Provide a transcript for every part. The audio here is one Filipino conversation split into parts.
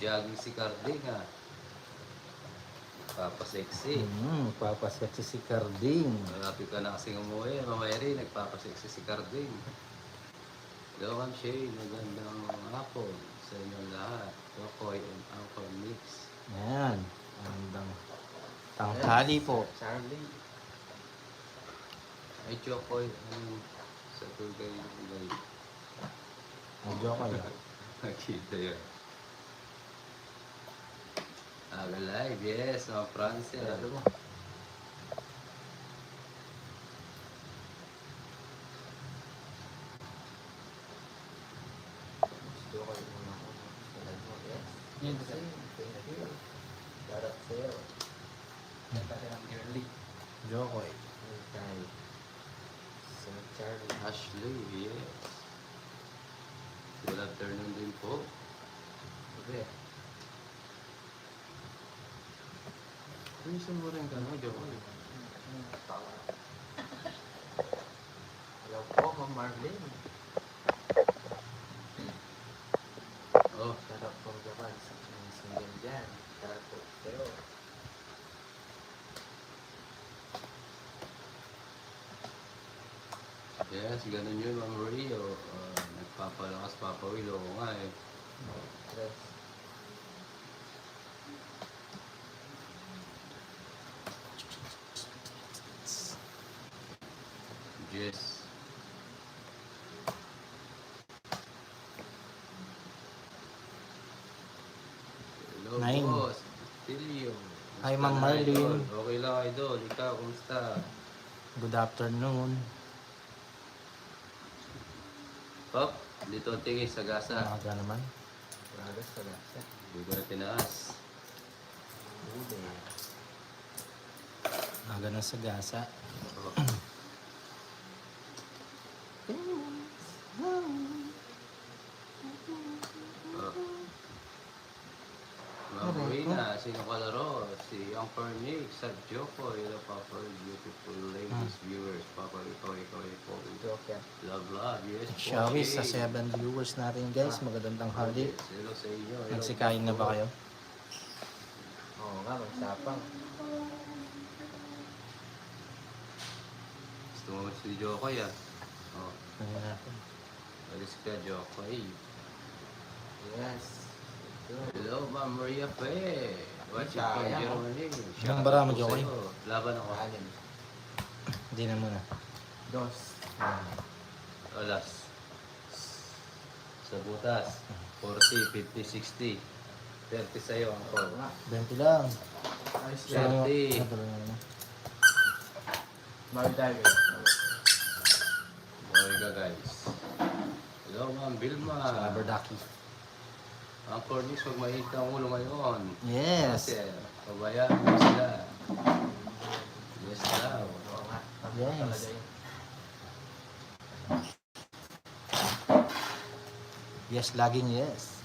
Jogging si Carding ha. Papaseksi. Papaseksi si Carding. Malapit ka na kasing umuwi. Mamaya rin, nagpapaseksi si Carding. Hello, Ma'am Shane. Magandang hapon sa inyong lahat. Jokoy and Uncle Mix. Ayan. Magandang tanghali po. Charlie. Ay, Jokoy. Sa Tugay. Medyo kayo. Nakita yun. Live, yes. Mga Francia. Ano mo? Gusto ko yung mga ako. Yes. Yan. Thank you. Darap sa'yo. Nagkata ng early. Jokoy. Kay Sir Charlie. Ashley, yes. Good afternoon din po. Okay. Ano mo rin ka na, Jokoy? Hello po, Ma'am Marlene. Oh, Darap po Japan. Single dyan. Darap po sa'yo. yes. Ganun yun, Ma'am Rio. Nagpapalakas, papawilo ko nga eh. Tres. Yes. Hello, Nine. boss. Tilio. Hi, Kumusta Ma'am na, Marlene. Idol? Okay lang, Idol. Ikaw, kumusta? Good afternoon. Pop, dito tingin sa gasa. Maaga naman. Ragas sa lasa. Hindi ko na tinaas. Bude. Maaga na sa gasa. Oh. Oh. Ma'am Rina, sino kalaro? Si Young Pernick, sa Joko, yung Papa, beautiful ladies, viewers, Papa, ikaw, Joker. love, love, yes, Shawis sa okay. 7 viewers natin guys. Magandang tanghali. Yes, hello sa inyo. Hello Nagsikain na ba kayo? Oo nga, magsapang. Gusto mo si Joko yan? Oh, Ayan natin. alis ka, Joko. Hey. Yes. Ito. Hello, Ma'am Maria Pe. Watching from Sayang, oh. Germany. Ilang bara mo, Shoutout po Jokoy? sa'yo. Laban ako. Anim. Hindi na muna. Dos. Alas. Sa butas. 40, 50, 60. 30 sa'yo ang Oo call. nga. 20 lang. Ayos Sir. lang. 30. Mario Diver. Okay ka, guys. Hello, Ma'am Vilma. Sa Aberdaki. Ang Cornish, huwag mainit ang ulo ngayon. Yes. Kasi, pabayaan mo sila. Yes daw. Oo nga. Yes. Talaga yun. Yes, laging yes.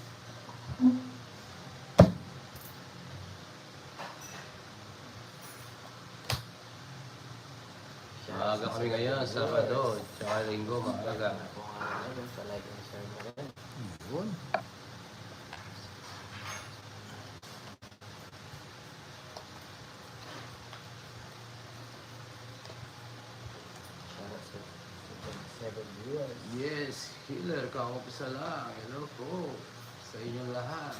Maaga kami ngayon, Sabado, tsaka Linggo, maaga. Kung ano yun, sa like and share mo rin. Yun. Shoutout sa 7 viewers. Yes, Healer, kakapisa lang. Hello po sa inyong lahat.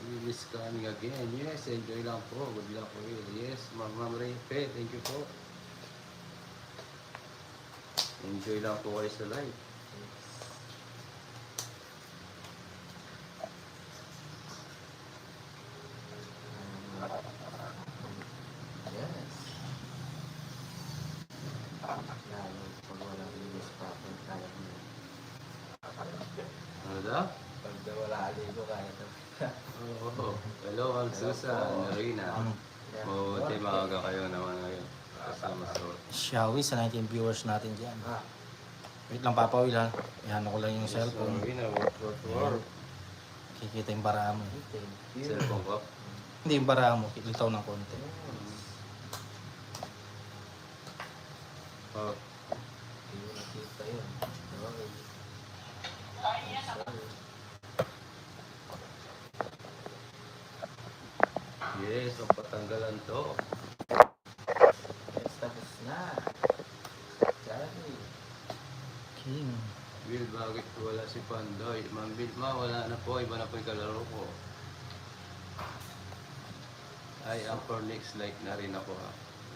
We is coming again. Yes, enjoy lang po. Good luck po. Yes, Ma'am Repe, thank you po. Enjoy lang po kayo sa live. Yes. Lalo pag walang linis pa, kung kaya mo. Ano daw? Pag wala aligo, kaya to. Oo. Hello, Ma'am Susan, Marina. Mabuti maaga kayo naman ngayon. Kasama sa Shawi sa 19 viewers natin dyan. Ah, Wait lang, Papa Will ha. Iyan ko lang yung cellphone. Marina, work. Kikita yung bara mo. thank you. Cellphone ko. Hindi yung bara mo. Kilitaw ng konti. Oh. Hindi ko nakita yun. Okay. Sorry. Tanggalan to. Yes, tapos na. Charlie. King. Will, bakit wala si Pandoy? Ma'am Vilma, wala na po. Iba na po yung kalaro ko. Ay, ang for next like na rin ako.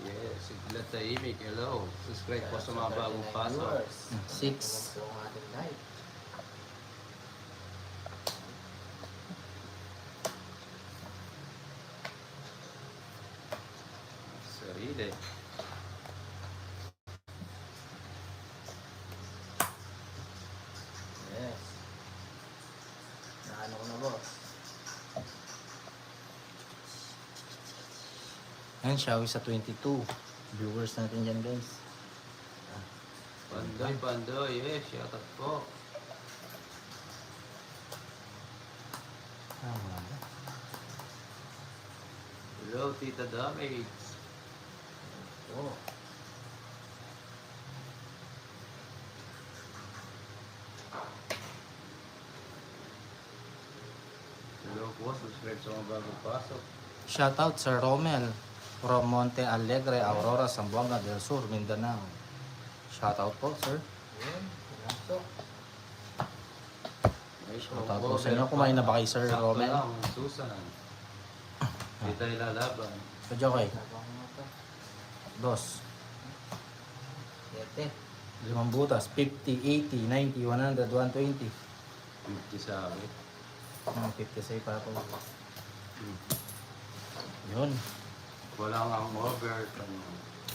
Yes, Sigla Tahimik. Hello. Subscribe po sa mga bagong pasok. 6. Ito ang ating live. Sarili. Yes. Naano ko na, boss. Ayan, Xiaomi sa 22. Viewers natin dyan guys. Pandoy, Pandoy. Yes, shoutout po. Tama ba? Hello, Tita Damage. Oh. Hello po, subscribe sa mga bagong pasok. Shoutout Sir Romel from Monte Alegre, Aurora, Zamboanga del Sur, Mindanao. Shoutout po, sir. Yun. Pinasok. Shoutout po sa inyo. Kumain na ba kay Sir Sakto Romel? lang, Susan. Di tayo lalaban. So, Jokay, Sabang mo to. 2. 7. 5 butas. 50, 80, 90, 100, 120. 50 sa akin. 50 sa'yo pa po. Yun. Wala nga ang over.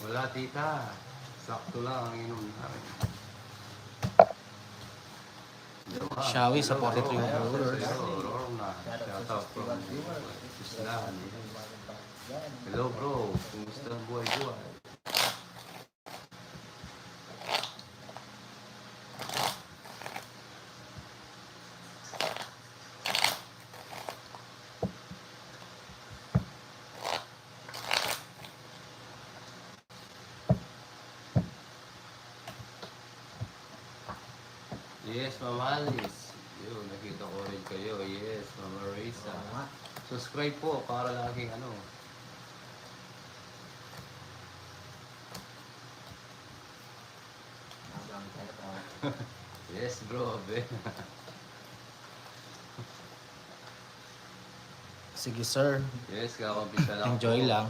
Wala, tita. Sakto lang ang inom namin. Xiaomi sa 43 Hello, viewers. Rorna. Shoutout from Islan. Hello bro, kumusta ang buhay-buhay? Yes, Mama Alice. Yun, nakita ko rin kayo. Yes, Mama Risa. Oo nga. Subscribe po para laging ano. Habang tayo pa. Yes bro, be. Sige, sir. Yes, kakumpisa lang Enjoy po. lang.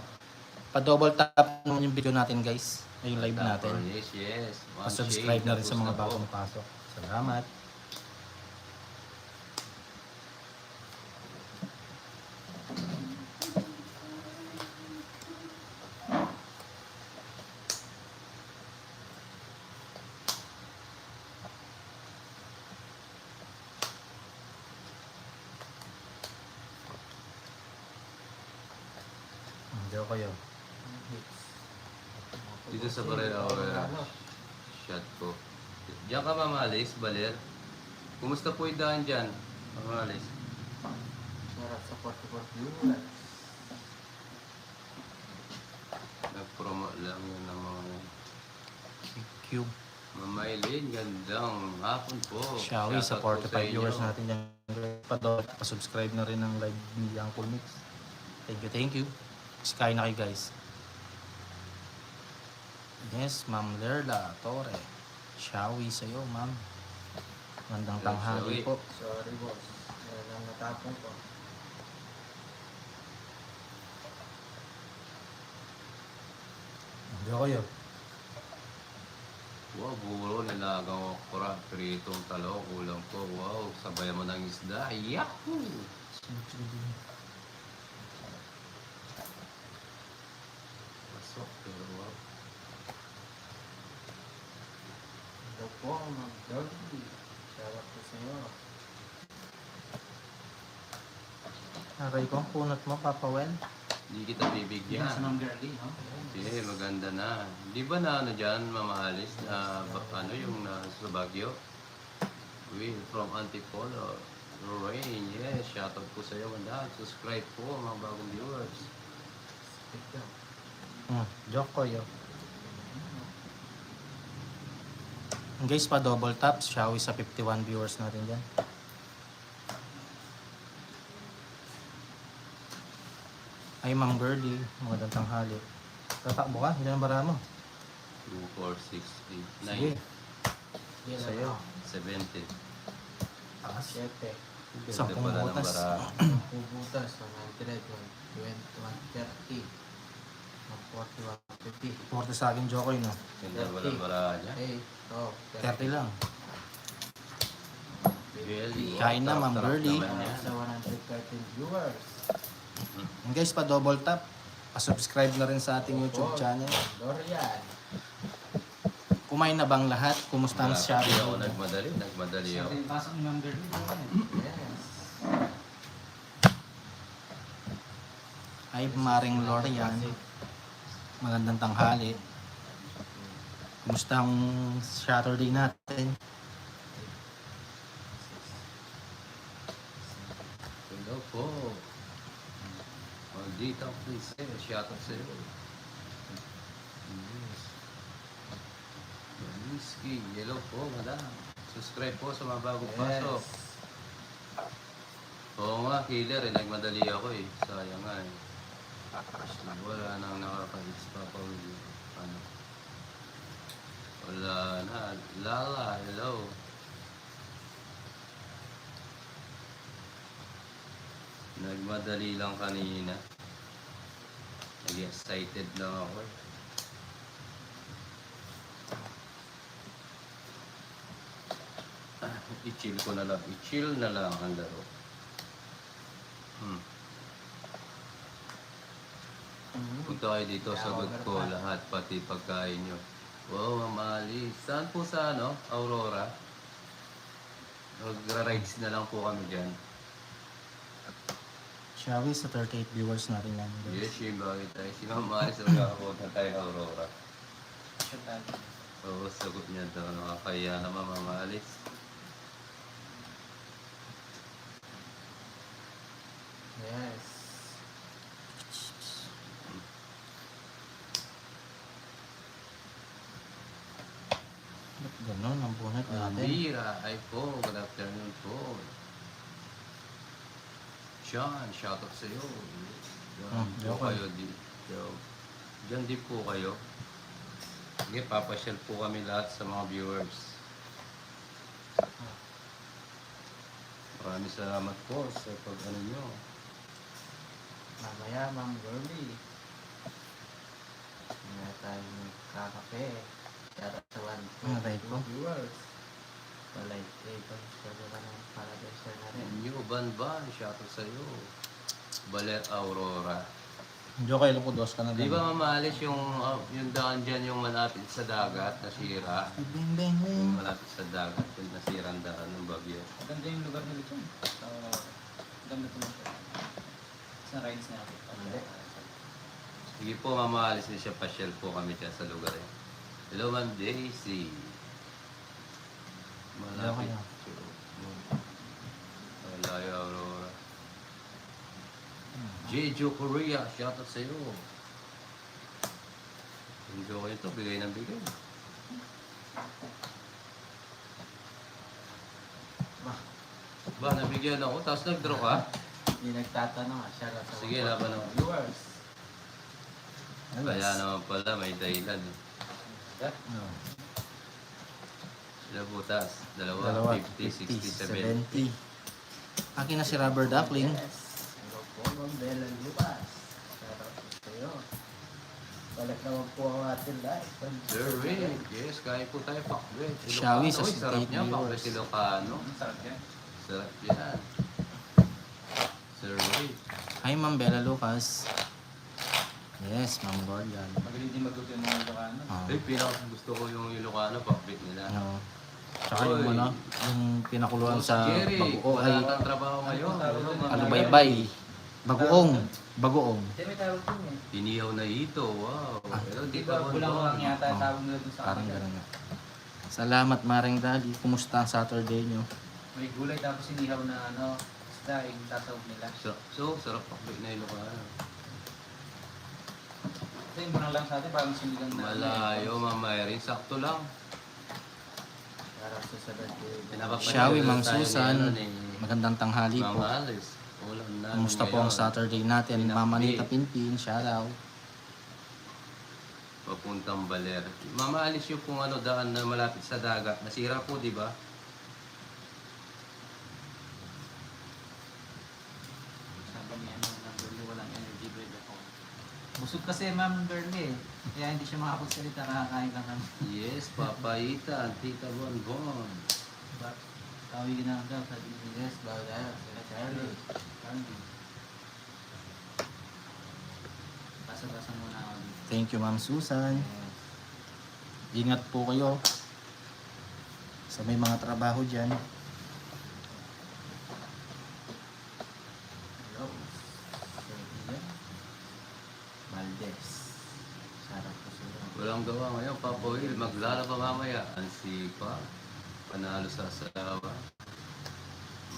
Pa-double tap naman yung video natin, guys. Yung live natin. Yes, yes. Pa-subscribe na rin sa mga bagong pasok. Salamat. Diyo kayo. Dito sa Barela, shot ko. Diyan ka mamalis, Baler. Kumusta po yung daan dyan? Mamalis. Sarap sa 44 viewers. Nag-promote lang yun ng mga Cube. Mamaylin. Gandang hapon po. Xiaomi sa Shoutout po 45 viewers inyo. natin dyan. Pa-subscribe na rin ng live ni Uncle Mix. Thank you, thank you. Sky na kayo, guys. Yes, Ma'am Lerla Torre. Xiaomi sa'yo, ma'am. Magandang tanghali Xiaomi. po. Sorry, boss. Yan ang natapon ko. Diyo kayo. Wow, buro, nilagang okra, pritong talo, ulam ko. Wow, sabay mo ng isda. Yahoo! Pasok, pero wow. Hello po, mag-doggy. Shoutout po sa inyo. Aray ko, ang punot mo, Papa Well. Hindi kita bibigyan. girly, no? Sige, maganda na. Di ba na ano dyan, mamaalis, na ano yung sa Baguio? Will from Antipolo. Lorraine, yes, shoutout po sa iyo, mandaan. Subscribe po, mga bagong viewers. Ito. Joke ko yun. Guys, pa double tap. Xiaomi sa 51 viewers natin dyan. Hi, Ma'am Birdie. Magandang tanghali. Tatakbo ka? Ilan ang bara mo? 2, 4, 6, 8, Sige. 9, Yan Sa'yo. ako. 70. Taas. 7. Sampung Ganda pala ng butas. bara. Pubutas. 100. 120. 140. 150. 40 sa akin, Jokoy, no? Ganda pala ng bara niya. Hey. Oh. 30 lang. Really? Kain na, Ma'am Sarap Birdie. naman yan. Sa 113 viewers. And guys, pa-double tap. Pa-subscribe na rin sa ating YouTube channel. Dorian. Kumain na bang lahat? Kumusta ang Hindi shopping? ako nagmadali ako. Pasok ni Ma'am Girlie. Yes. Hi, Maring Lorian. Magandang tanghali. Kumusta ang Saturday natin? Hello po. Maldita please. Shout out sa'yo. Yes. Whiskey. Hello po, madam. Subscribe po sa mga bagong pasok. Oo nga, killer eh. Nagmadali ako eh. Sayang nga eh. Wala nang nakaka-hits pa pa. Ano? Wala na. Lala, hello. Nagmadali lang kanina. Nag-excited lang ako eh. I-chill ko na lang. I-chill na lang ang laro. Punta kayo dito, sagot ko lahat, pati pagkain nyo. Wow, mamali. Saan po sa ano? Aurora? Magra-rides na lang po kami dyan. Shall we sa 38 viewers natin yan? guys? Yes, yung bagay tayo. Si mamali sa magkakapunta tayo Aurora. Oo, sagot niya daw. Nakakaya naman mamalis. Yes. Ba't ganun ang bunot natin? Mira, ay po. Good afternoon po. Sean, shoutout sa iyo. Diyan po okay. kayo. Diyan din po kayo. Sige, papasyal po kami lahat sa mga viewers. Maraming salamat po sa pag-ano nyo. Mamaya, Ma'am Girlie. Hindi tayo magkakape. Shout out sa Aray po. 122 viewers. Palay, subscribe ka ng para-desher na rin. New Banban, shoutout sa iyo. Baler Aurora. Jokoy, lukudos ka na Di ba mamalis yung daan dyan yung malapit sa dagat, nasira? Bing, bing, bing. Yung malapit sa dagat, yung nasirang daan ng bagyo. Maganda yung lugar nila dyan. Ganda ito siya. Sa rides natin. Hindi. Sige po, mamalis din siya, pasyal po kami dyan sa lugar eh. Hello, Ma'am Daisy. Malapit. Malayo, Aurora. Jeju Korea, shoutout sa iyo. Enjoy ko ito, bigay ng bigay. Ba, nabigyan ako, tapos nag-draw ka? Hindi nagtatanong. Shout out sa Sige, laban ako. viewers. Kaya naman pala, may dahilan eh. Oh. Sila butas, dalawa, Dalawa, 50, 60, 70. 70. Akin na si Rubber Duckling. Yes. Hello po, Ma'am Bella Lucas. Shout out po sa iyo. Balik naman po ang ating live. Sir Ray, yes, kaya po tayo pakbet. Shawi sa Uy, sarap 68 niya, pakbet viewers. Ilocano. Ang sarap yan. Sarap yan. Sir Ray. Hi, Ma'am Bella Lucas. Yes, Ma'am Gorgon. Magaling din magluto yung mga Ilocano. Oh. Ay, gusto ko yung Ilocano, pakbet nila. No. Tsaka yung Oy. ano, yung pinakuluan sa Jerry, baguo wala ay kang trabaho ngayon. alubaybay. Bagoong. Bagoong. Hindi, may tawag din eh. Inihaw na ito, wow. Ah. Pero Di di ba, pa bulang lang yata Oh. tawag nila dun sa Parang kanila. gano'n nga. Salamat, Maring Daddy. Kumusta ang Saturday nyo? May gulay tapos inihaw na ano, isda yung tatawag nila. So, sarap pakbet na Ilocano. Ito yung bunang lang sa atin, parang sinigang na. Malayo, mamayarin, sakto lang. Shout out sa 70. Pinapapanood Shawi, Ma'am tayo ni Susan. ano, ni Magandang tanghali po. Ma'am Alice. Ulam na. Kumusta po ang Saturday natin? Pinakpi. Mama Nita Pinpin, shoutout. Papuntang Baler. Mamaalis yung kung ano daan na malapit sa dagat. Nasira po, di ba? Sabi niya, ng girlie, walang energy bread ako. Busog kasi ma'am girlie eh. Kaya hindi siya makapagsalita, nakakain lang kami. Yes, Papayita, Tita Bonbon. Tawagin na lang daw, sabi niya. Yes, bagay. Sila Charlie. Charlie. Basa-basa muna ako dito. Thank you, Ma'am Susan. Ingat po kayo sa may mga trabaho dyan. Hello. Sergio. Valdez. Sarap po sila. Walang gawa ngayon, Papa Will. Maglalaba mamaya. Ang sipa. Panalo sa asawa.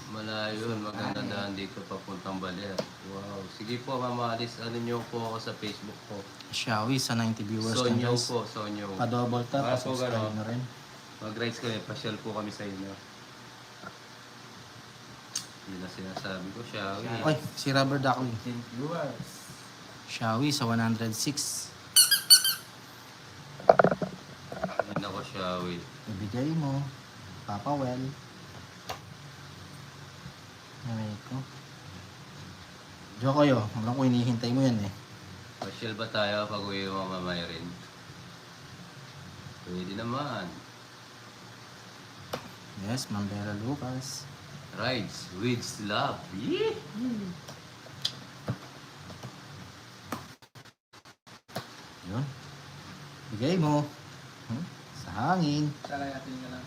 Malayo yun. Maganda daan dito papuntang Baler. Wow. Sige po, Mama Alice. Ano nyo po ako sa Facebook ko. Shawi sa 90 viewers na Sonyo guys. po, Sonyo. Pa-double tap, Para po pa-subscribe gano'n. na rin. Mag-rides kami. Pasyal po kami sa inyo. Yun na sinasabi ko, Shawi. Oy, si Rubber Duckling. 10 viewers. Shawi sa 106. Yun ako, Shawi. Ibigay mo. Papa Well. Aray ko. Jokoyo, alam ko hinihintay mo yan eh. Pasyal ba tayo pag uwi mo mamaya rin? Pwede naman. Yes, Ma'am Bella Lucas. Rides with love. Yee! Yun. Bigay mo. Sa hangin. Kalayatin ka lang.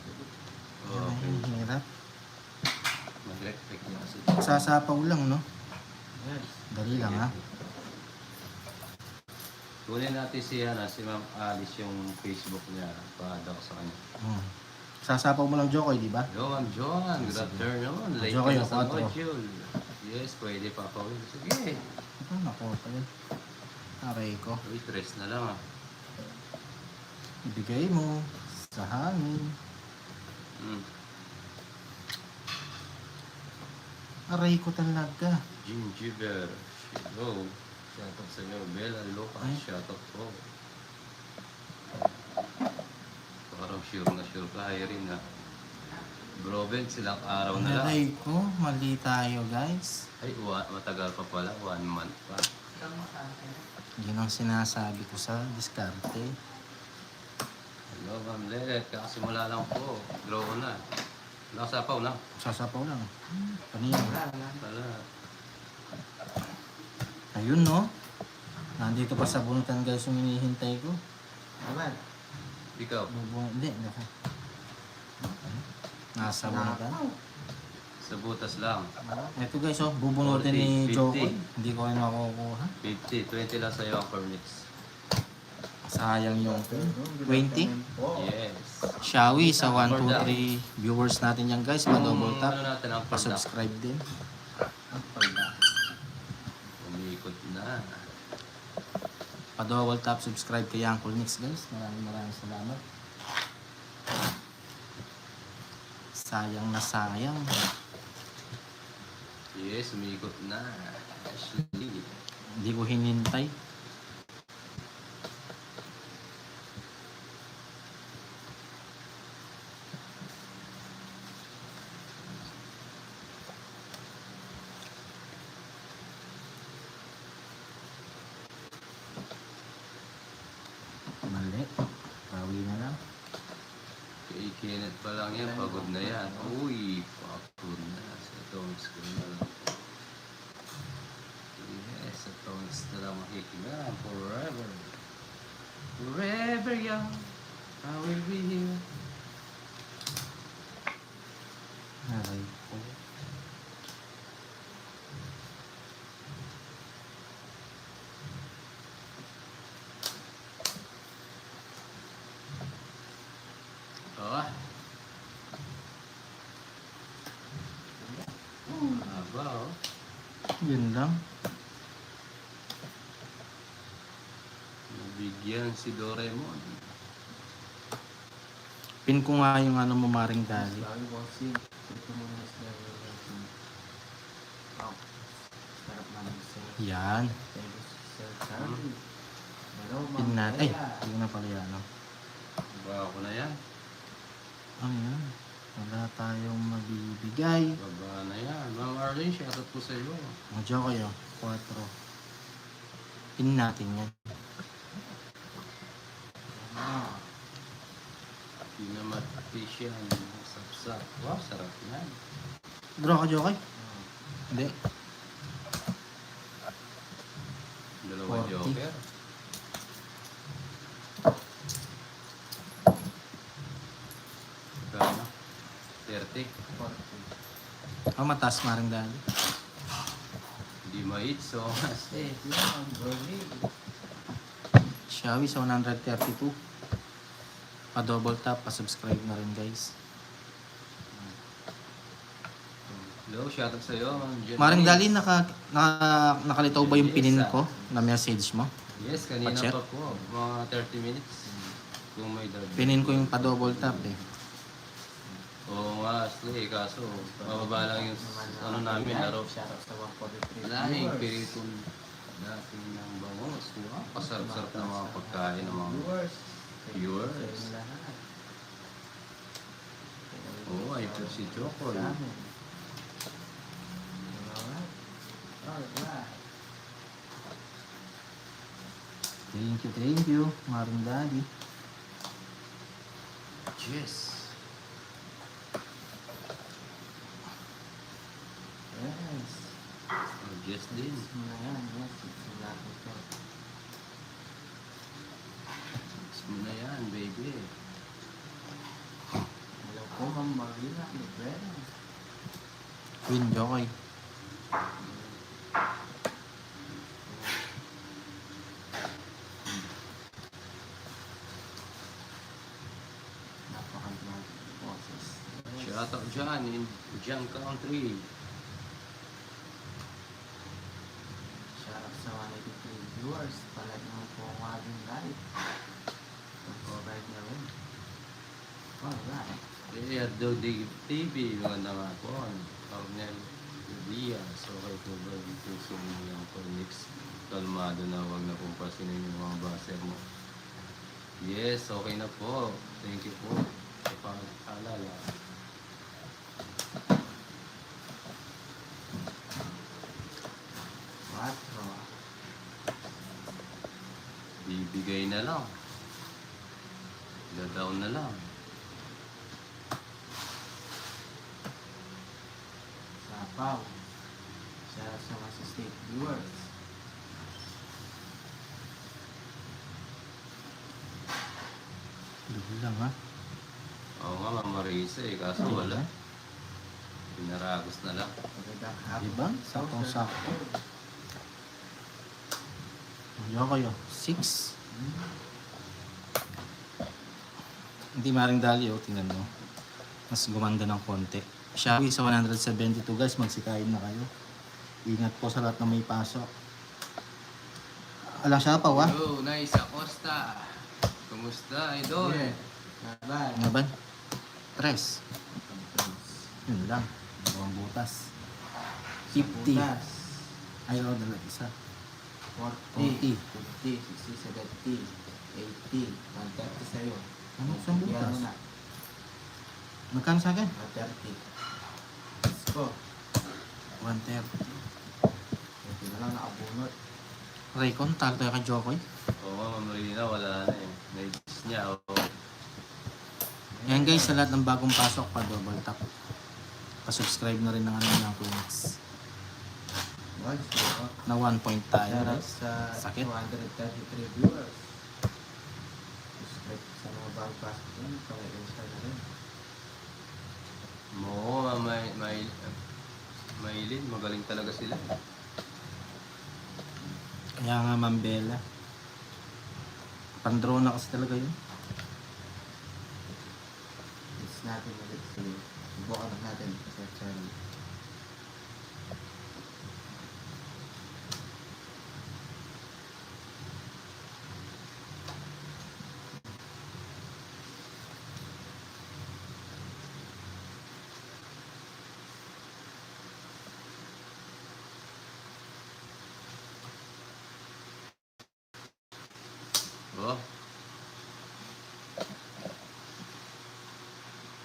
Okay. Ay, hirap. Mag-electric na kasi. Sasapaw lang, no? Yes. Dali lang, ha? Kunin natin si Ma'am Alice yung Facebook niya. Pa-add ako sa kanya. Sasapaw mo lang, Jokoy, di ba? Yo, Ma'am Joan. Good afternoon. Late Joke ka yun, na sa 4. module. Yes, pwede pa pa. Sige. Ito, naku, yun. Aray ko. Wait, rest na lang ah. Ibigay mo. Sa hangin. Mm. Aray ko talaga. Gingiber. Hello. Shoutout sa inyo. Bella Lucas. Ay. Shoutout po. Parang sure ka. Hiring na. Broben, silang araw na lang. Aray ko. Mali tayo, guys. Ay, matagal pa pala. 1 month pa. Yun ang sinasabi ko sa diskarte. Hello, Ma'am Let. Kakasimula lang po. Draw ko na. Nakasapaw na. Sasapaw lang. Kanina. Wala. Ayun, no? Nandito pa sa bunutan, guys, yung hinihintay ko. Naman. Ikaw. Hindi, ako. Nasa bunutan. Sa butas lang. Ito, guys, oh, bubunutin 40, ni 50. Jokoy. Hindi ko rin makukuha. 50. 20 lang sa'yo ang permits. Sayang yung 20. Yes. Shawi sa 1, 2, 3 viewers natin yan, guys. Pa-double tap. Ano natin ang product? Pa-subscribe din. Umikot na. Pa-double tap, subscribe kay Uncle Nix, guys. Maraming salamat. Sayang na sayang. Yes, umikot na. Ashley. Hindi ko hinintay. Mali. Bawi na lang. Kay Kenneth pa lang yan. Pagod na yan. Uy, pagod na. Sa Tones ko na lang. Yes, sa Tones na lang makikinig. Forever. Forever young. I will be here. Aray ko. Oh. Haba oh. Yun lang. Nabigyan si Doraemon. Pin ko nga yung ano mo maring dali. Lagi bossing. Ito mo na sa bossing. Yan. Thank you, Sir Charlie. Hello, Ma'am Pin natin. Ay, Bea. hindi na pala yan. No? Baba ko na yan. Ano yan? Wala tayong mabibigay. Baba na yan. Ma'am Arlene, shoutout po sa iyo. Madyo kayo. 4. Pin natin yan. Ah, Pinamat fish yan. Sapsap. Wow, sarap yan. Draw ka, Jokay? Hindi. Dalawa 40. joker. Kano? 30. 40. Oh, mataas maring dali. Hindi mait, so mas. Thank you, Ma'am Bernie. Xiaomi sa 132. Pa-double tap, pa-subscribe na rin guys. Hello, shoutout sa iyo. Maring dali, nakalitaw ba yung pinin ko na message mo? Yes, kanina Pa-check? pa po. Mga 30 minutes. Kung may dad. Pinin ko yung pa-double tap eh. Oo nga, Ashley. Kaso, mababa lang yung ano namin, laro. Shoutout sa 143 Lahing viewers. piritong dating ng bangos. Wow, pasarap-sarap ng mga pagkain ng mga Viewers. viewers. Sa inyong lahat. Oo, ay po si Choco. Sa amin. Alright. Alright. Thank you, Maring dali. Yes. Yes. Oh, yes din. Yes, muna yan. Yes, it's a lot of fun. Yes mo na yan, baby. Hello po, Ma'am Marina Librera. Queen Jokoy. Napakagandang boses. Shoutout dyan in Jiang Country. Shoutout sa 183 viewers. Palagi mo po ang ating live. Subscribe na rin. Alright. Erdo TV, maganda nga po. Cornel Diaz. Okay po ba dito sa yung Phoenix? Kalmado na, huwag na pong pasinin yung mga baser mo. Yes, okay na po. Thank you po sa pag-alala. Quatro. Bibigay na lang. Down na lang. Sapaw. Shoutout sa mga state viewers. Dugo lang ha. Oo nga, Ma'am Marisa eh, kaso wala. Pinaragos na lang. Magandang hapon. Diba? Saktong-sakto. Madyo kayo. 6. Hindi maring dali oh, tingnan mo. Mas gumanda ng konti. Xiaomi sa 172 guys, magsikain na kayo. Ingat po sa lahat na may pasok. Alang siya pa wa? Hello, Nice Acosta. Kumusta, idol? Yeah. Bye-bye. Ano ba? 3. Yun lang. Dalawang butas. 50. Butas. Ayaw dala isa. 40, 50, 60, 70, 80, 130 sa'yo. Ano isang Bigyan butas? mo na. Magkano sa akin? 130. Let's go. 130. Ito na lang nakabunot. Raycon, talo tayo kay Jokoy. Oo nga, Ma'am Marina, wala na eh. Naibis niya, oo. Yan guys, sa lahat ng bagong pasok pa, double tap. Pa-subscribe na rin ng ano ng Queens. Once more. Na 1 point tayo Shoutout guys. sa Sakit. 233 viewers. Subscribe sa mga bagong pasok din. Pag-i-install na rin. Oo, Maylin, magaling talaga sila. Kaya nga Ma'am Bella. Pan-draw na kasi talaga yun. It's natin ulit si bukan natin sa channel.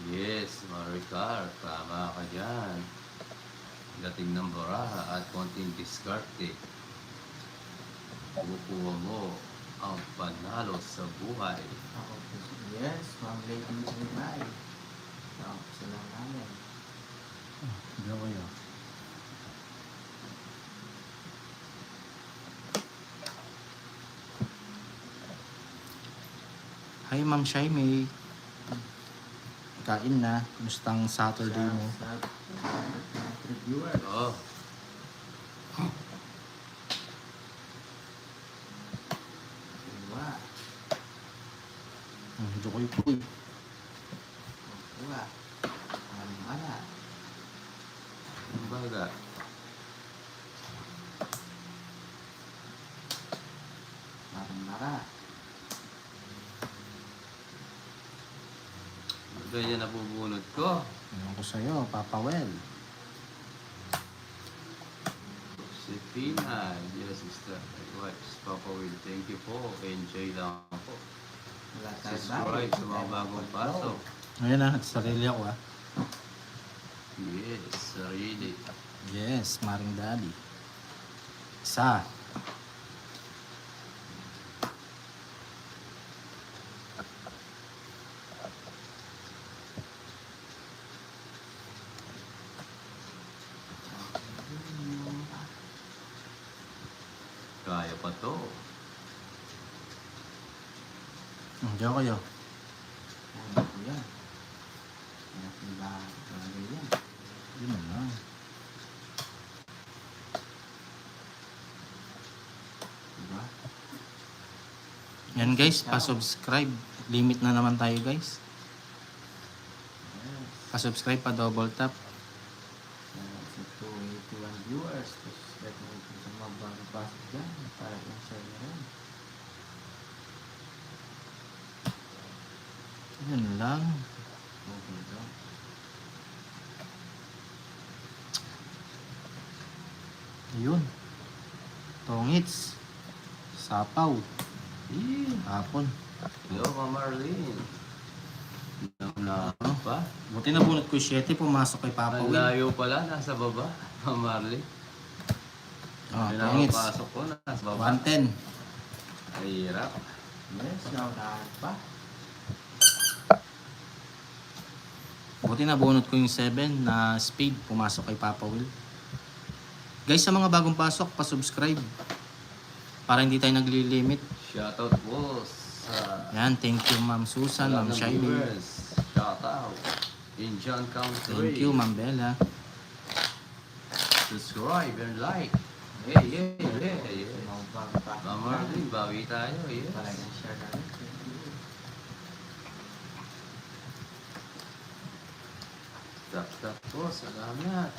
Yes, Maricar, tama ka dyan. Dating ng baraha at konting diskarte, kukuha mo ang panalo sa buhay. Ako po. Yes, Ma'am Lady Jimay. Ako po sila namin. Diyo kayo. Hi Ma'am Shaimay. Kain na. Mustang Saturday mo? Sa reviewer. Oh, Diba? Diyo kayo po eh. Diba? Ano? ang baga. Parang mara. Ganyan nabubunot ko. Ewan ko sa'yo, Papa Well. Si Tina, yes, sister. What? Papa Will, thank you po. Enjoy lang po. Wala tayo Subscribe sa mga bagong pasok. Ngayon na, nagsarili ako ah. Yes, sarili. Yes, Maring Daddy. Isa. Kaya pa to. Diyo kayo. Ano po yan? Kaya po ba bagay yan? Yun na lang. Diba? Yan guys, pa-subscribe. Limit na naman tayo guys. Yes. Pa-subscribe, pa-double tap. Sa 281 viewers. Tapos let mo ito sa mga bagong pasok dyan. Para i-share na rin. Yun lang. Okay daw. Yun. Tongits. Sapaw. Eh, Hapon. hello, Mama Marlene. Na pa? Buti na bunot ko 7, pumasok kay Papa Ang Will. layo pala, nasa baba. Mama Marlene. Oh, tongits. Pinapapasok ko, nasa baba. 110. Ay, hirap. Yes, naunahan pa. Buti na bunot ko yung 7 na speed, pumasok kay Papa Will. Guys, sa mga bagong pasok, pa-subscribe. Para hindi tayo nagli-limit. Shoutout po sa Yan, thank you Ma'am Susan, lahat Ma'am ng Shiley. viewers. Shoutout. In John Country. Thank you Ma'am Bella. Subscribe and like. Yeah. Mga bagong pasok Mama Marlene, bawi tayo. Yes. Para i-share na rin. Tap po, salamat.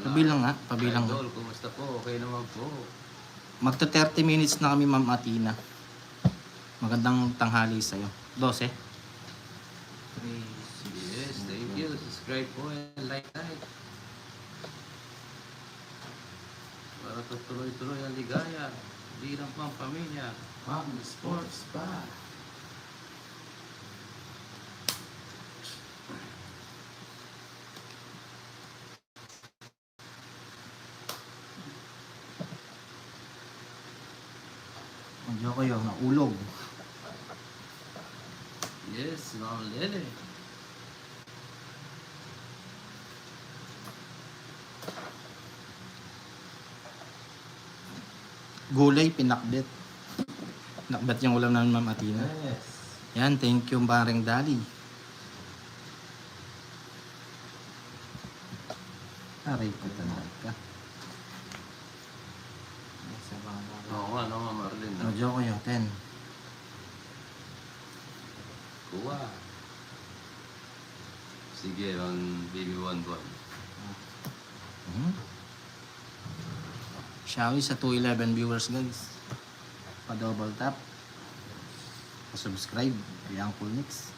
Pabilang nga, pabilang. Idol, kumusta po? Okay naman po. Magta 30 minutes na kami Ma'am Atina. Magandang tanghali sa'yo. 12. 3, 6, Yes, thank you. Subscribe po and like. Para tuloy-tuloy ang ligaya. Hindi lang pang pamilya. Ma'am Sports pa. Medyo kayo, naulog. Yes, Ma'am Lele. Gulay, pinakbet. Pinakbet yung ulam namin Ma'am Atina. Yes. Yan, thank you Maring Dali. Aray ko talaga. Yes, sa mga bagong Oo nga, no, Ma'am Marlene. No? Medyo kayo, 10. Kuha. Sige, ang baby Bonbon. Shawi sa 211 viewers guys. Pa-double tap. Pa-subscribe. Kay Uncle Nix.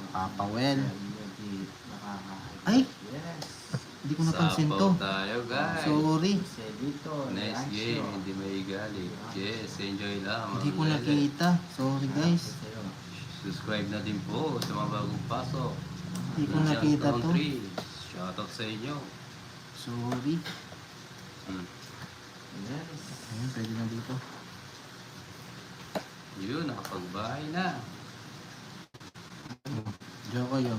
Papa Well. Hindi nakaka- Ay! Yes. Hindi ko napansin to. Sapaw tayo, guys. Sorry. Kasi dito, Next game, hindi maigali. Yes, enjoy lang. Hindi ko mga lele. nakita. Sorry guys. Subscribe na din po sa mga bagong pasok. Hindi ko nakita to. Shoutout sa inyo. Sorry. Hmm. Yes. Ayan, pwede na dito. Yun, nakapagbahay na. Diyo kayo.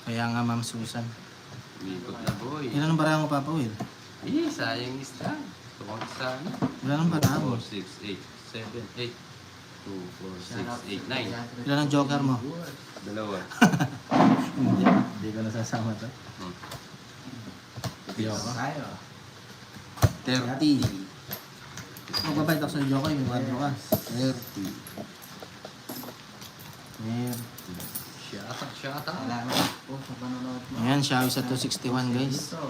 Kaya nga Ma'am Susan. Umikot na, boy. Ilan ang bara mo, Papa Will? Eh, sayang isda. Tuwang sana. Wala nang bara mo. 4, 6, 8, 7, 8. 2, 4, 6, 8, 9. Ilan ang joker mo? Dalawa. Hindi ko nasasama to. Hmm. Diyo ka. Tayo. 30. Magbabayad ako sa joker, may wadro ka. 30. 30. Shoutout. Salamat po sa panonood mo. Ayan, Xiaomi sa 261 guys. Dito.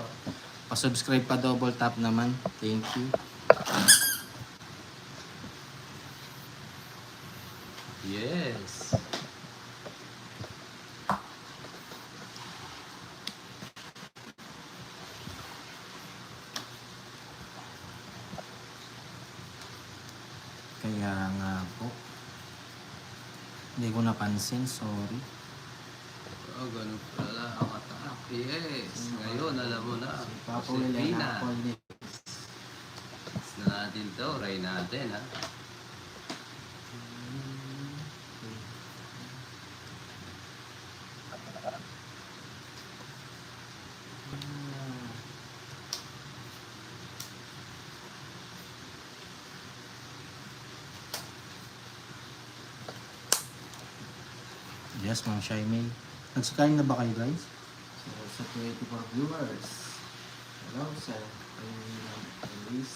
Pa-subscribe pa, double tap naman. Thank you. Yes. Kaya nga po. Hindi ko napansin, sorry. Oh, ganun pala ang attack. Yes. Ngayon, alam mo na. Si Papa Will ay Josefina. nakapon Yes na natin to. Try natin, ha. Yes, Ma'am Shaimei. Nagsikain na ba kayo guys? So, sa 24 viewers. Hello, sir. Elise.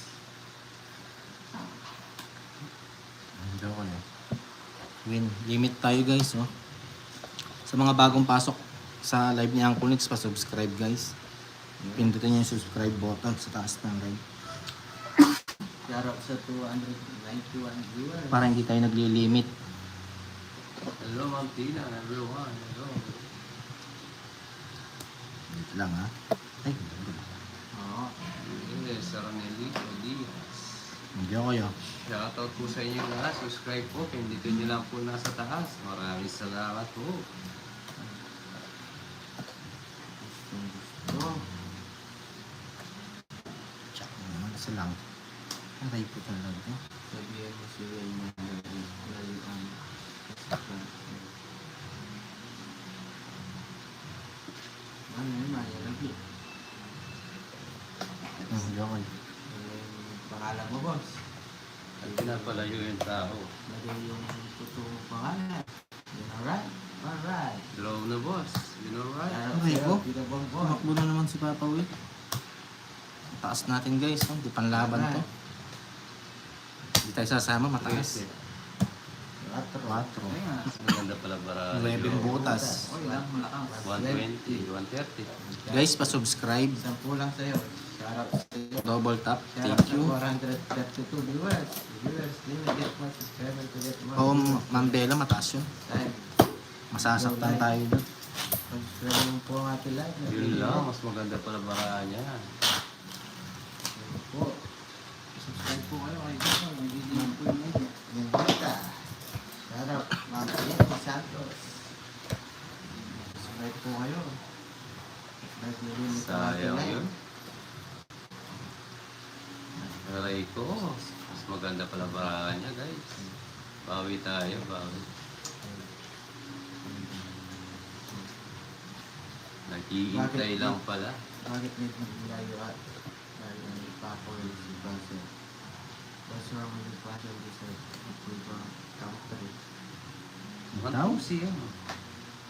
Hindi ko na. Win. Limit tayo guys, oh. Sa mga bagong pasok sa live ni Uncle Nix, pa-subscribe guys. Pindutin niyo yung subscribe button sa taas ng live. Shoutout sa 291 viewers. Para hindi tayo nagli-limit. Hello, Ma'am Tina. Everyone. Hello. Wait lang ha. Ay, Oo. Yes, Aranelito Diaz. hindi ako yun. Shoutout po sa inyo lahat. Subscribe po. Pindutin nyo lang po nasa taas. Maraming salamat po. Gusto. Check mo naman. Isa lang. Aray po talaga. Sabihan mo si Will na layuan. Ano yun, Maya Lagi? Hindi ako yun. Ano yung pangalan mo, boss? At pinapalayo yung tao. Lagay yung totoong pangalan. Yun, alright? Alright. Hello na, boss. You know right? Shoutout Okay sa'yo, po. Tito Bongbong. Tumakbo na naman si Papa Will. Taas natin guys. Oh. Di panlaban to. Hindi tayo sasama. Mataas. 4. 4. Ayun nga. Maganda pala para 9 butas. Oy, lang, malakang. 120, 130. Guys, pa-subscribe. 10 lang sa'yo. Shoutout sa'yo. Double tap. Shoutout Thank you. sa 432 viewers. Viewers, limit get more subscriber to get more. Oo, Ma'am Bella, mataas yun. Time. Masasaktan tayo doon. Subscribe mo po ang ating live. na Yun video. lang, mas maganda pala para niya. Yun po. Subscribe po kayo kay Dito. Nagiging po yung medyo. Yung bata. Shoutout, Ma'am Jenny Santos. Subscribe po kayo. Subscribe nyo rin ito ang ating Sayang live. yun. Aray ko, mas maganda pala para niya, guys. Bawi tayo, bawi. Nag-iintay lang pala. Bakit may paglayo at dahil ang ipapoy si Basil? What's wrong with the Basil deserve approval country? Daw? siya.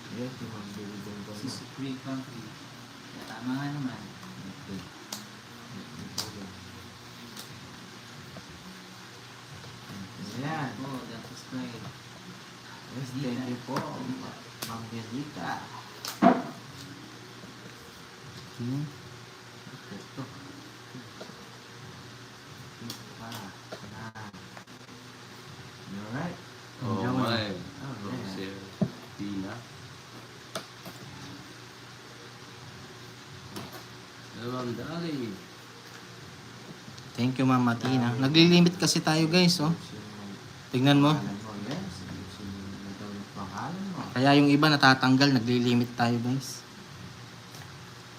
Yes, yung magbibigay ko This is a free country. Kaya tama nga naman. Okay. Ayan. Po, don't subscribe. Yes, thank you po, Ma'am Benita. Hmm. Ito. Ito pa. Alright. Thank you, Ma'am Matina. Naglilimit kasi tayo, guys, oh. Tingnan mo. Pangalan mo, yes. Ayusin mo na daw yung pangalan mo. Kaya yung iba natatanggal, naglilimit tayo, guys.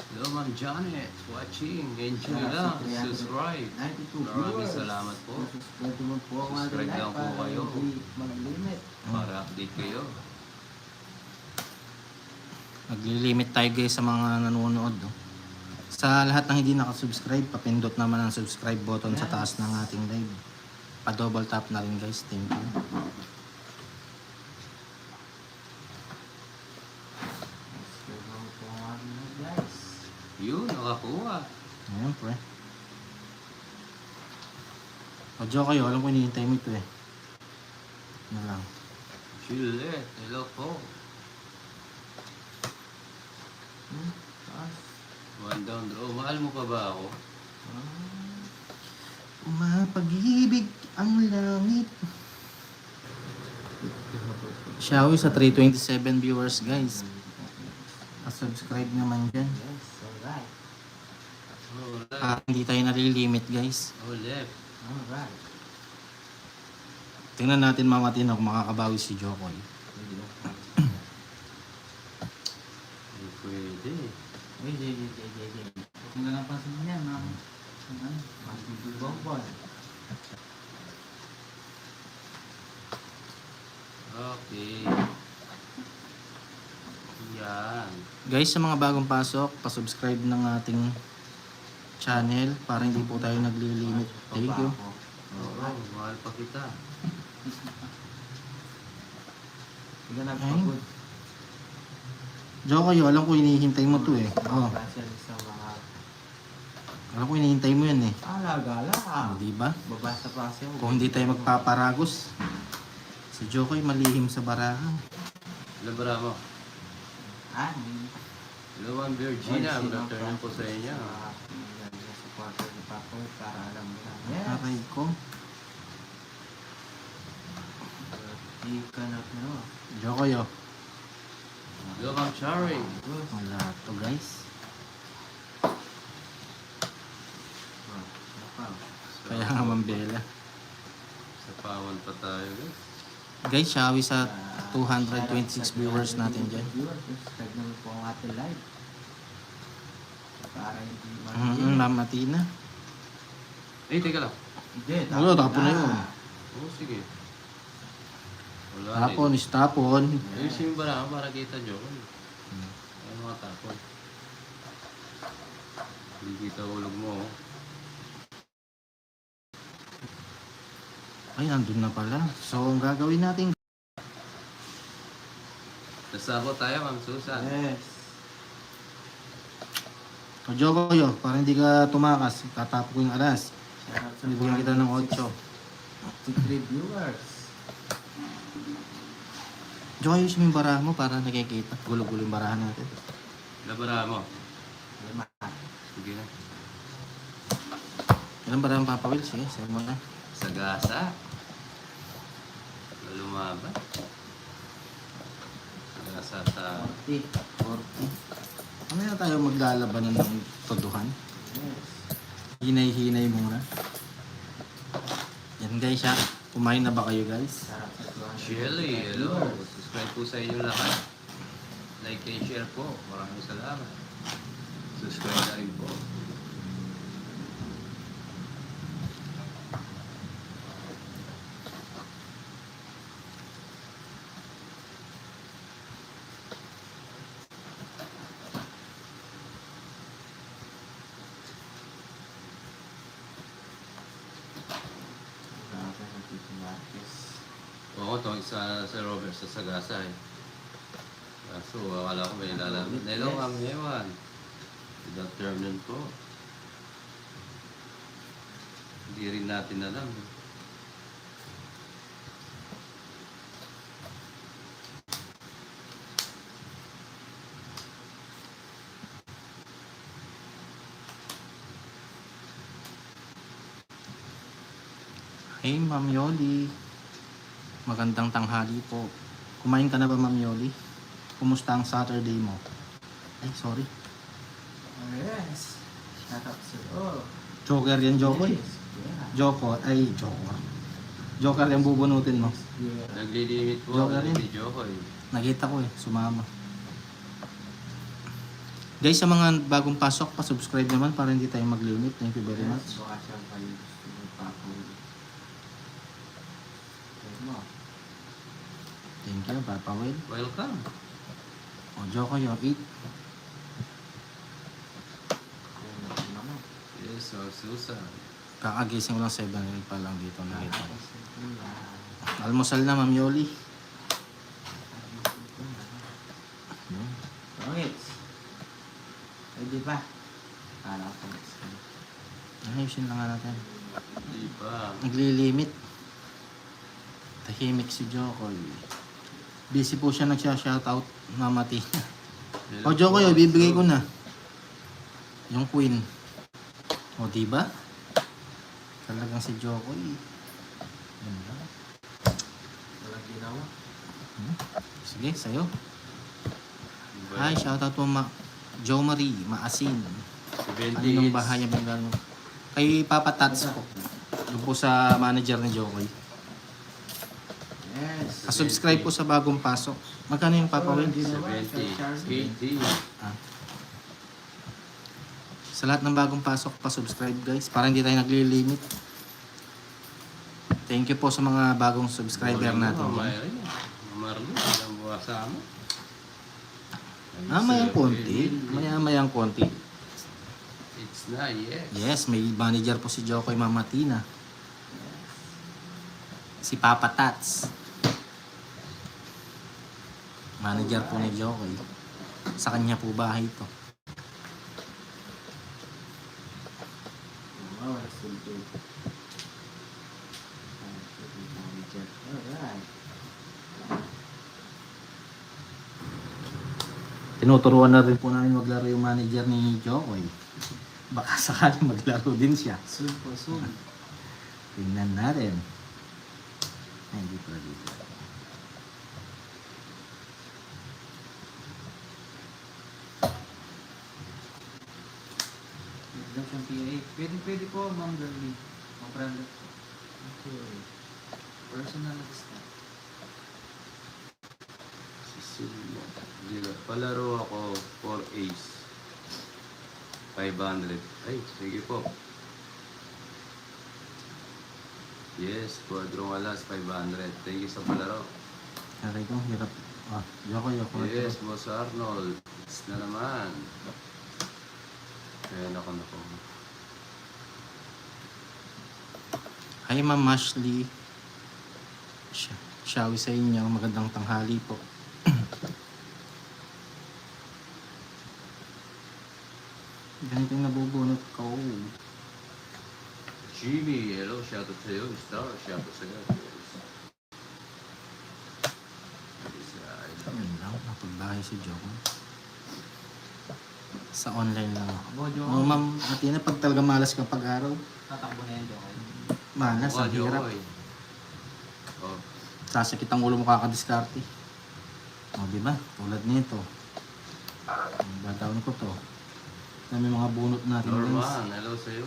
Hello, Ma'am Janet. Watching. Enjoy Sa lang. 392 Subscribe. Maraming viewers. salamat po. Subscribe mo po ang ating Subscribe live lang po para kayo. hindi mag-limit. Para update kayo. Naglilimit tayo, guys, sa mga nanonood, oh. Sa lahat ng hindi nakasubscribe, papindot naman ang subscribe button sa taas ng ating live. Pa-double tap na rin, guys. Thank you. Subscribe mo po ang ating live, guys. Yun, nakakuha. Ayan, pre. O, Joe kayo. Alam ko hinihintay mo ito, eh. Ano lang. Juliet. Hello po. Taas. One down the road. Mahal mo pa ba ako? Mapag-ibig ang langit. Shawi sa 327 viewers, guys. Pa-subscribe naman dyan. Yes, alright. Alright. Hindi tayo nalilimit, guys. Oh, left. Alright. Tingnan natin, Mama Tina, kung makakabawi si Jokoy. Hindi pwede. Hindi. Huwag mo lang pansin niya, ma'am. Ano? Bongbong. Okay. Yan. Guys, sa mga bagong pasok, pa-subscribe ng ating channel para hindi po tayo naglilimit. Thank you. Oo, mahal pa kita. Hindi na nagpagod. Jokoy, alam ko hinihintay mo to, eh. Oh, Kasi sa mga alam ko hinihintay mo yan, eh. alagala. Di ba? Babasa pa siya. Kung hindi tayo magpaparagos, si Jokoy malihim sa barahan. Hello, Bravo. Ani. Hello, Ma'am Virginia. Good afternoon po sa inyo. Sa supporter ni Papoy para alam mo na. Yes. Aray ko. Di ka na no. Jokoy, oh. Hello, Ma'am Chari. Good. Wala to, guys. Kaya nga, Ma'am Bella. Sa pawan pa tayo, guys. Guys, shawi sa 226 viewers natin dyan. Subscribe naman po ang ating live. Para hindi Ma'am Matina. Eh, teka lang. Hindi, Wala, tapon na yun. Oo, sige. Wala Tapon is tapon. Ayusin mo ba lang para kita, Joe? Ay, mga tapon. Hindi kita ulog mo, oh. Ay, nandun na pala. So, ang gagawin natin, Nasabot tayo, Ma'am Susan. Yes. o Jokoy, oh, para hindi ka tumakas, tatapo ko yung alas. Shout out sa Bibigyan kita ng 8. 63 viewers. Jokoy, ayusin mo yung barahan mo para nakikita. Gulo-gulo yung barahan natin. Labara mo. Lima. Sige na. Ilang barahan papawil? Sige, sige mo na. Sagasa. Lumaban. Sagasa sa... 40. 40. Ano na tayo maglalabanan ng todohan? Yes. Hinay-hinay muna. Yan guys, ha. Kumain na ba kayo, guys? Shout out sa 200 Shelly, hello. viewers. Subscribe po sa inyo lahat. Like and share po. Maraming salamat. Subscribe na rin po. Grabe na Tito Marquez. Oo, ito sa Robert sa Sagasa eh. Kaso akala ko may lalaman. Hello, Ma'am Ewan. Good afternoon po. Hindi rin natin alam. Hey, Ma'am Yoli. Magandang tanghali po. Kumain ka na ba, Ma'am Yoli? Kumusta ang Saturday mo? Ay, sorry. Yes. Shout out sa oh. Joker yan, Jokoy. Yes. Joko, ay Joker. Joker yung bubunutin mo. Yeah. Naglilimit po Joker ako rin. ni Jokoy. Nakita ko eh, sumama. Guys, sa mga bagong pasok, pa-subscribe naman para hindi tayo mag-limit. Thank you very much. Baka siya kayo gusto magpapaulit. Ayun mo. Thank you, Papa Will. Welcome. O, Joko yung 8. Ayun ako naman. Yes, so Susan. Kakagising ko lang 7 pa lang dito. Nakita ko. Tapos ito na. Almusal na, Ma'am Yoli. Hmm. Pangits. Ay, di ba? Kala ko pangits ka. Ayusin lang nga natin. Di ba? Naglilimit. Tahimik si Joko. Busy po siya nagsha-shoutout, Mama T. O Joko, bibigay ko na. Yung Queen. O, diba? Talagang si Joko eh. Yan lang. Walang ginawa. Sige, sa'yo. Diba? Hi, shoutout po Jo Marie, Maasin. 70 Kaninong hits. bahay niya bang kay Papa Tats po. Yung po sa manager ni Jokoy. Yes. Subscribe po sa bagong pasok. Magkano yung Papa Will? 70, 80. Ah. Sa lahat ng bagong pasok, pa-subscribe guys. Para hindi tayo naglilimit. Thank you po sa mga bagong subscriber natin. Marlo, ang buwasa mo. Mayang konti. Mayang konti. It's na, yes. Yes, may manager po si Jokoy Mama Tina. Si Papa Tats. Manager po ni Jokoy. Sa kanya po bahay ito. Oh, simple. Alright. Tinuturuan na rin po namin maglaro yung manager ni Jokoy. Baka sakaling maglaro din siya. Soon po, soon. Tingnan natin. Ay, hindi pala dito. Daw siyang PA. Pwede po, Ma'am Girlie. Ma'am Brando. Okay. Personal assistant. Cecilia. Diba? Palaro ako 4 ace. 500. Ay, sige po. Yes, Quadrong Alas, 500. Thank you sa palaro. Aray ko, hirap. Ah, Jokoy, Yes, Boss Arnold. It's na naman. Ayan ako na po. Hi, Ma'am Ashley. Shawi sa inyo. Magandang tanghali po. Ganito yung nabubunot ko. Jimmy, hello, shoutout sa'yo. Star, shoutout sa'yo. Yes, Ayun lang, napagbahay si Jokoy. Sa online lang ako. Bojo, Oh, Ma'am Atina, pag talaga malas ka pag-araw, tatakbo na yan, Jokoy. malas, ang hirap. Oh, Sasakit ang ulo mo kakadiskarte. O, di ba? Tulad nito. Batawin ko to. Na may mga bunot natin guys. Norman, hello sa'yo.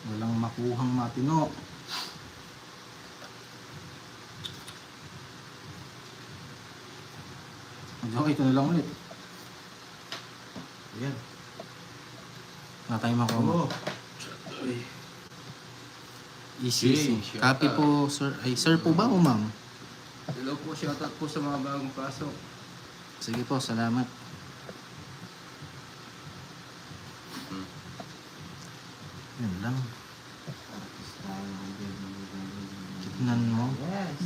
Walang makuhang matino. Okay, ito na lang ulit. Ayan. Wala tayong makuha. Oh. Easy. Jay, Copy shoutout. po, sir. Ay, sir po ba o ma'am? Hello po, shoutout po sa mga bagong pasok. Sige po, salamat. Hmm. Yun lang. Tapos tayo ang gagawin. Tignan mo. Yes.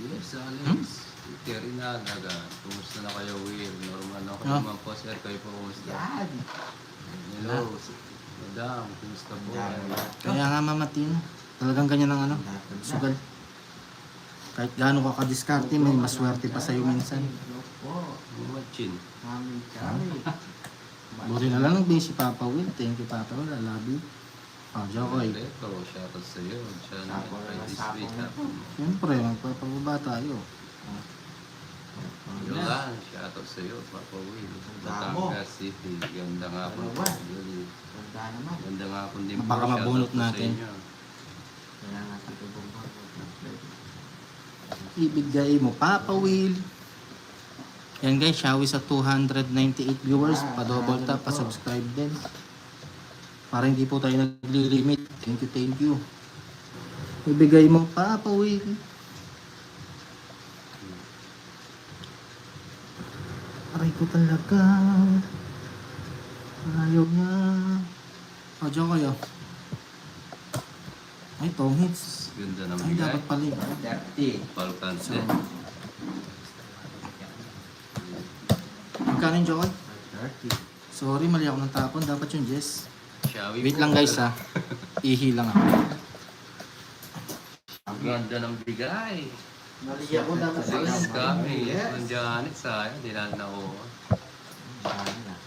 Yes, Alex. Terry na, naga. Kumusta na kayo, Will? Norman ako Ah. naman po, sir. Kayo po, kumusta? Yan. Hello, madam. Kumusta po? Kaya nga mamatin. Talagang ganyan ang ano. Sugal. Kahit gaano ka kadiskarte, may maswerte pa sa'yo minsan. Hello po. Bumachin. Mami Kari. Buti na lang nagbigay si Papa Will. Thank you Papa Will. I love you. Ah, Jokoy. Ito, shoutout sa'yo. Siya na, Sapong kay na, this sapong week. na. Siyempre, magpapababa tayo. Yun lang, shoutout sa'yo, Papa Will. Damo. Batangas City. Ganda nga po. Dalawa. Really. Ganda naman. Ganda nga po din Baka Shoutout mabunot po sa natin. inyo. Kaya nga Tito Bongbong. Ibigay mo, Papa Will. Yan guys, shawi sa 298 viewers. Pa-double tap, pa-subscribe din. Para hindi po tayo nagli-limit. Thank you. Ibigay mo, Papa Will. Aray ko talaga. Ayaw niya. O, dyan kayo. Ay, tong hits. Ganda ng Ay, bigay. dapat pala yun. 30. Palkante. So, magkano yung Jokoy? 30. Sorry, mali ako ng tapon. Dapat yung Jess. Shawi Wait po. lang guys ha. Ihi lang ako. Ang ganda ng bigay. Mali ako dapat Six kami. Yes. Ang Janet, sayang. Di natin nakuha.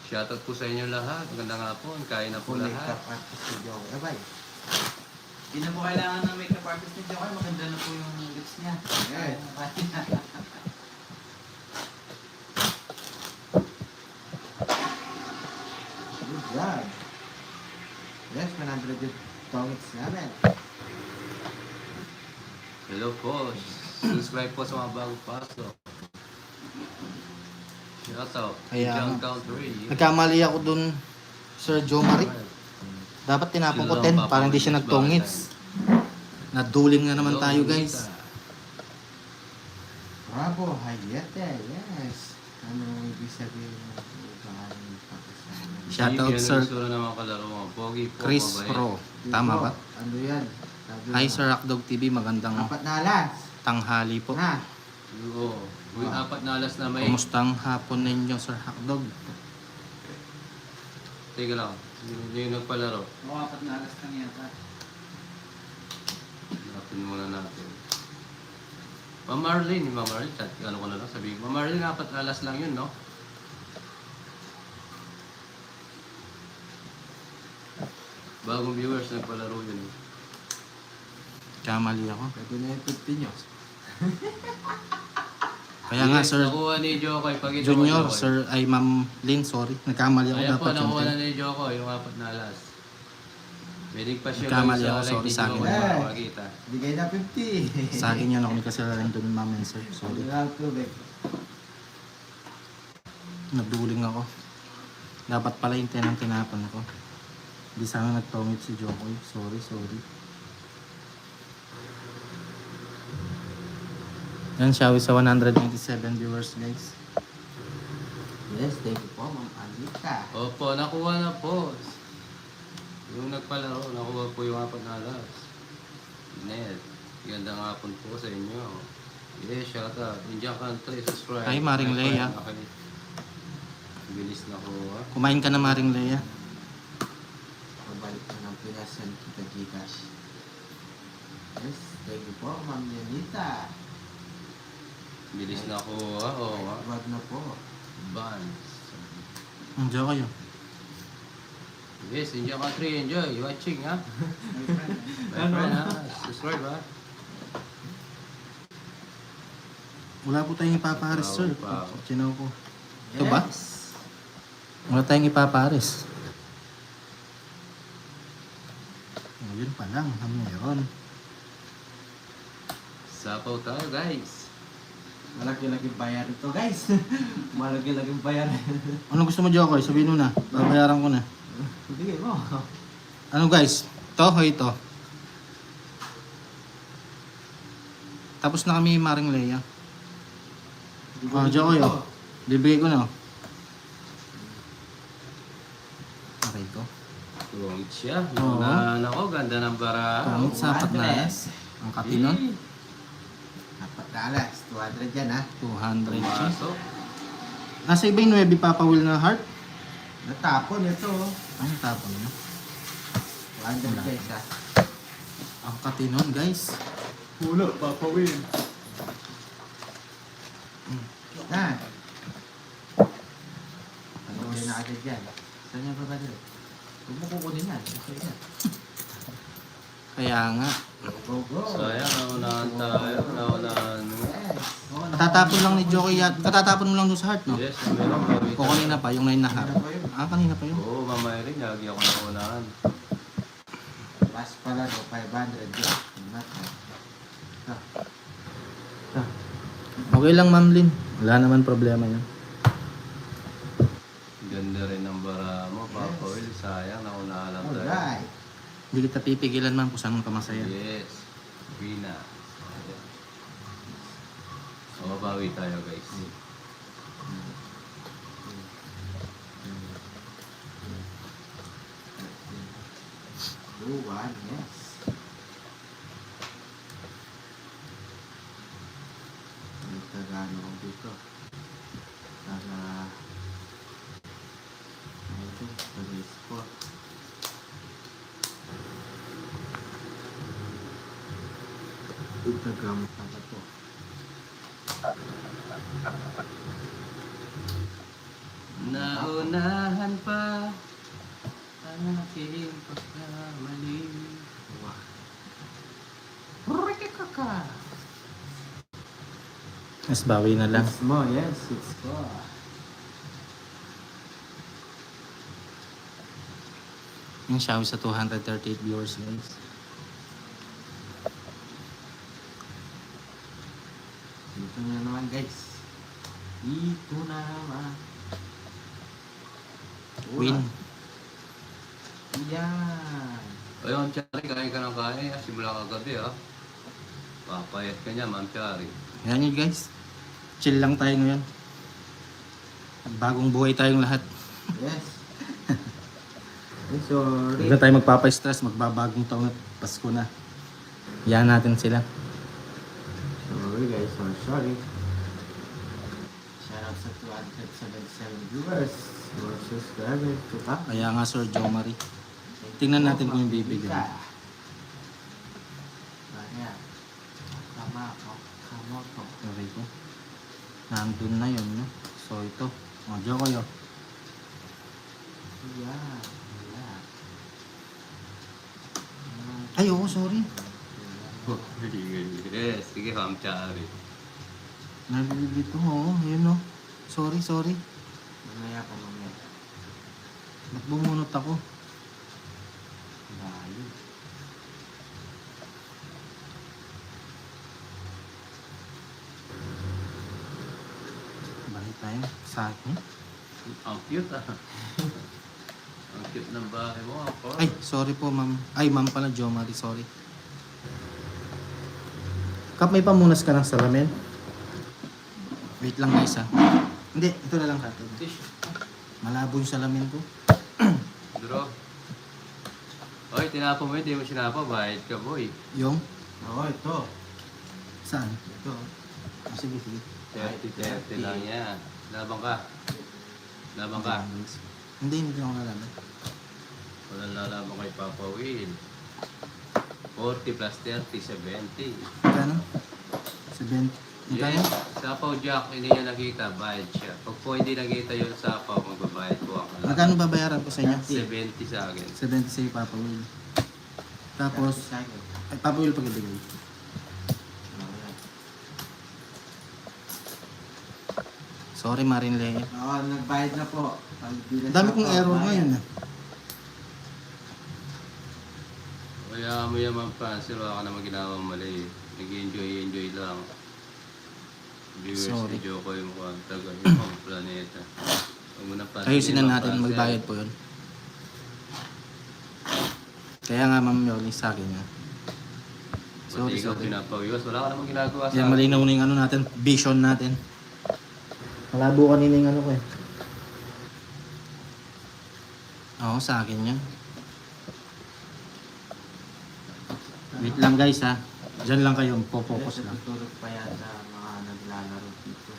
Shoutout po sa inyo lahat. Maganda nga po. Kain na po Full lahat. makeup artist si Joey. Abay. Hindi na po kailangan ng makeup artist ni Jokoy. Maganda na po yung lips niya. Yes. Good job. Yes, 100 yung tongits namin. Hello po. Subscribe po sa mga bagong pasok. Shoutout. Kaya John nga. Country. Nagkamali ako dun, Sir Joe Marie. Dapat tinapon ko 10 para hindi siya nagtongits. Naduling na naman tayo guys. Bravo, Hayete. Yes. Ano ibig sabihin mo? Pangalan ng pakisama? Shoutout Sir Sura naman kalaro mo. Pogi po. Chris mabait. Pro. Tama ba? Ano yan? Sabi Hi mo. Sir Rockdog TV, magandang Apat na alas. tanghali po. Na. Oo. Uy, apat na alas na may. Kumustang hapon ninyo Sir Rockdog? Teka lang. Hindi yung nagpalaro. Mga apat na alas lang yata. Napin muna natin. Ma'am Marlene, chat, ano ko na lang sabihin. Ma'am Marlene, apat na alas lang yun, no? Bagong viewers, nagpalaro yun. Kamali ako. Pwede na yung 50 nyo. Kaya nga Yes, Sir nakuha ni Jokoy. Pakita Junior, ko, Jokoy. Sir, ay Ma'am Lynn, sorry. Nagkamali ako Ayan po, dapat yung nakuha 10. na ni Jokoy, yung apat na alas. Pwedeng pa siya Nagkamali lang ako, sa sorry live sa ni akin. Jokoy, Eh. makakita. Bigay na 50. Sa akin yun ako may kasalanan doon Ma'am and Sir. Sorry. Original tubig. Naduling ako. Dapat pala yung 10 ang tinapon ako. Hindi sana nagtongit si Jokoy. Sorry. Yan, shawi sa 197 viewers guys. Yes, thank you po, Ma'am Anita. Opo, nakuha na po. Yung nagpalaro, nakuha po yung apat na alas. Net, gandang hapon po sa inyo. Yes, shout out. Indian Country, subscribe. Hi, Maring Leia. Okay. Bilis na kuha. Kumain ka na Maring Leia. Pabalik na ng Pinas yan, kita Gcash. Yes, thank you po, Ma'am Yanita. Bilis na kuha. Oo nga. Wag na po. Buns. Diyan kayo. Yes, Indian Country, enjoy. Watching, ha? My friend. My friend, ha? Subscribe, ha? Wala po tayong ipapares sir. Wow. Chinaw ko. Ito ba? Wala tayong ipapares. Oh, yun pa lang. Meron. Sapaw tayo, guys. Malaki-laki bayaran ito, guys. Malaki-laki bayaran. Ano gusto mo Jokoy? Sabihin mo na. Babayaran ko na. Bigay mo. Ano guys? Ito o ito? Tapos na kami Maring Leia. Ah, Jokoy oh. Bibigay ko na oh. Aray ko. Tungit siya. Oo. Lunahan ako, ganda ng bara. Pangit sa apat na alas. Ang katinon. Apat na alas. 200 yan, ha? 200 siya. Pumasok. Nasa iba yung 9 Papa Will na heart. Natapon ito. Ano tapon niya? 200 guys, ha? Ang katinon guys. Pulo, papawin. Na. Ano yun na agad yan? Saan niya babalik? Huwag mo kukunin yan. Okay yan. Kaya nga. Go, go. Sayang, naunahan tayo. Naunahan mo. Yes. Oo, Katatapon lang ni Jokoy yan. Katatapon mo lang doon sa heart, no? Yes, meron pa. O kanina pa, yung 9 na half. Kanina pa yun. Ah, kanina pa yun. Oo, mamaya rin. Lagi ako na unahan. Mas pala no, 500 yun. Not bad. Okay lang, Ma'am Lynn. Wala naman problema yun. Ganda rin ng bara mo, Papa Will. Sayang, nauna lang tayo. Alright. Hindi kita pipigilan, ma'am, kung saan ka masaya. Yes. Vina. O, bawi tayo, guys. Luwan, yes. May tagano ko dito. Para ito, pag-sport. Itagamit na ba ito? Naunahan pa ang aking pagkamali. Rikikaka. Mas bawi na lang. It's mo, yes, it's ko. Yung Xiaomi sa 238 viewers, guys. Dito na naman guys. Dito na naman. Win. Yan. Ayun, Chari, kain ka ng kain. Simula kagabi, ha? Papayat ka niya, Ma'am Chari. Yan yun, guys. Chill lang tayo ngayon. Bagong buhay tayong lahat. Yes. Sorry. Huwag na tayo magpapa-stress. Magbabagong taon at Pasko na. Yan natin sila. Sorry guys, sorry. Shoutout sa 277 viewers. Or subscribers to pa. Kaya nga, Sir Joe Marie. Tingnan natin kung yung bibigyan. Kaya. Kama ko. Kamo ko. Okay ko. Nandun na yun, no? So, ito. O, Joe kayo. Yan. Yan. Ay, oo, sorry. Yes, sige, Ma'am Chari. Nalilito mo, yun, no? Sorry. Mamaya pa mamaya. Ba't bumunot ako? Layo. Balik tayo sa akin. Ang cute, ah. Ang cute ng bahay mo, ako. Ay, sorry po, ma'am. Ay, ma'am pala, Joe Marie, sorry. Kap, may pamunas ka ng salamin? Wait lang, guys, ha. Hindi, ito na lang natin. Malabo yung salamin ko. Duro. Oy, tinapa mo yun, di mo sinapa. Bayad ka, boy. Yung? Oo, ito. Saan? Ito. Ah, sige. 30 lang yan. Labang ka. Labang ka. Hindi ako nalaman. Walang lalaban kay Papa Will. 40 plus 30, 70. Magkano? 70. Magkano? Yes, sapaw Jack, hindi niya nakita, bayad siya. Pag po hindi nakita yung sapaw, magbabayad po ako. Magkano babayaran ko sa inyo? 70 sa akin. 70 sa'yo, Papa Will. Tapos, ay, Papa Will pag-ibigay. Sorry, Marin Lea. Oo, nagbayad na po. Ang dami kong error ngayon. Kaya mo yaman Francis, wala ka naman ginawang mali. Nag-enjoy lang. Viewers Sorry. ni Joko yung mukhang taga yung planeta. Huwag mo na pansinin, Ayusin na Ma'am natin, Francis. magbayad po yun. Kaya nga, Ma'am Yoli, sa akin yan. Pati ikaw pinapawiwas, wala ka naman ginagawa sa Yan, malinaw na yung ano natin, vision natin. Malabo kanina yung ano ko eh. Oo, sa akin yan. Wait lang guys ha. Diyan lang kayo, po-focus lang. Tutulog pa yata mga naglalaro dito.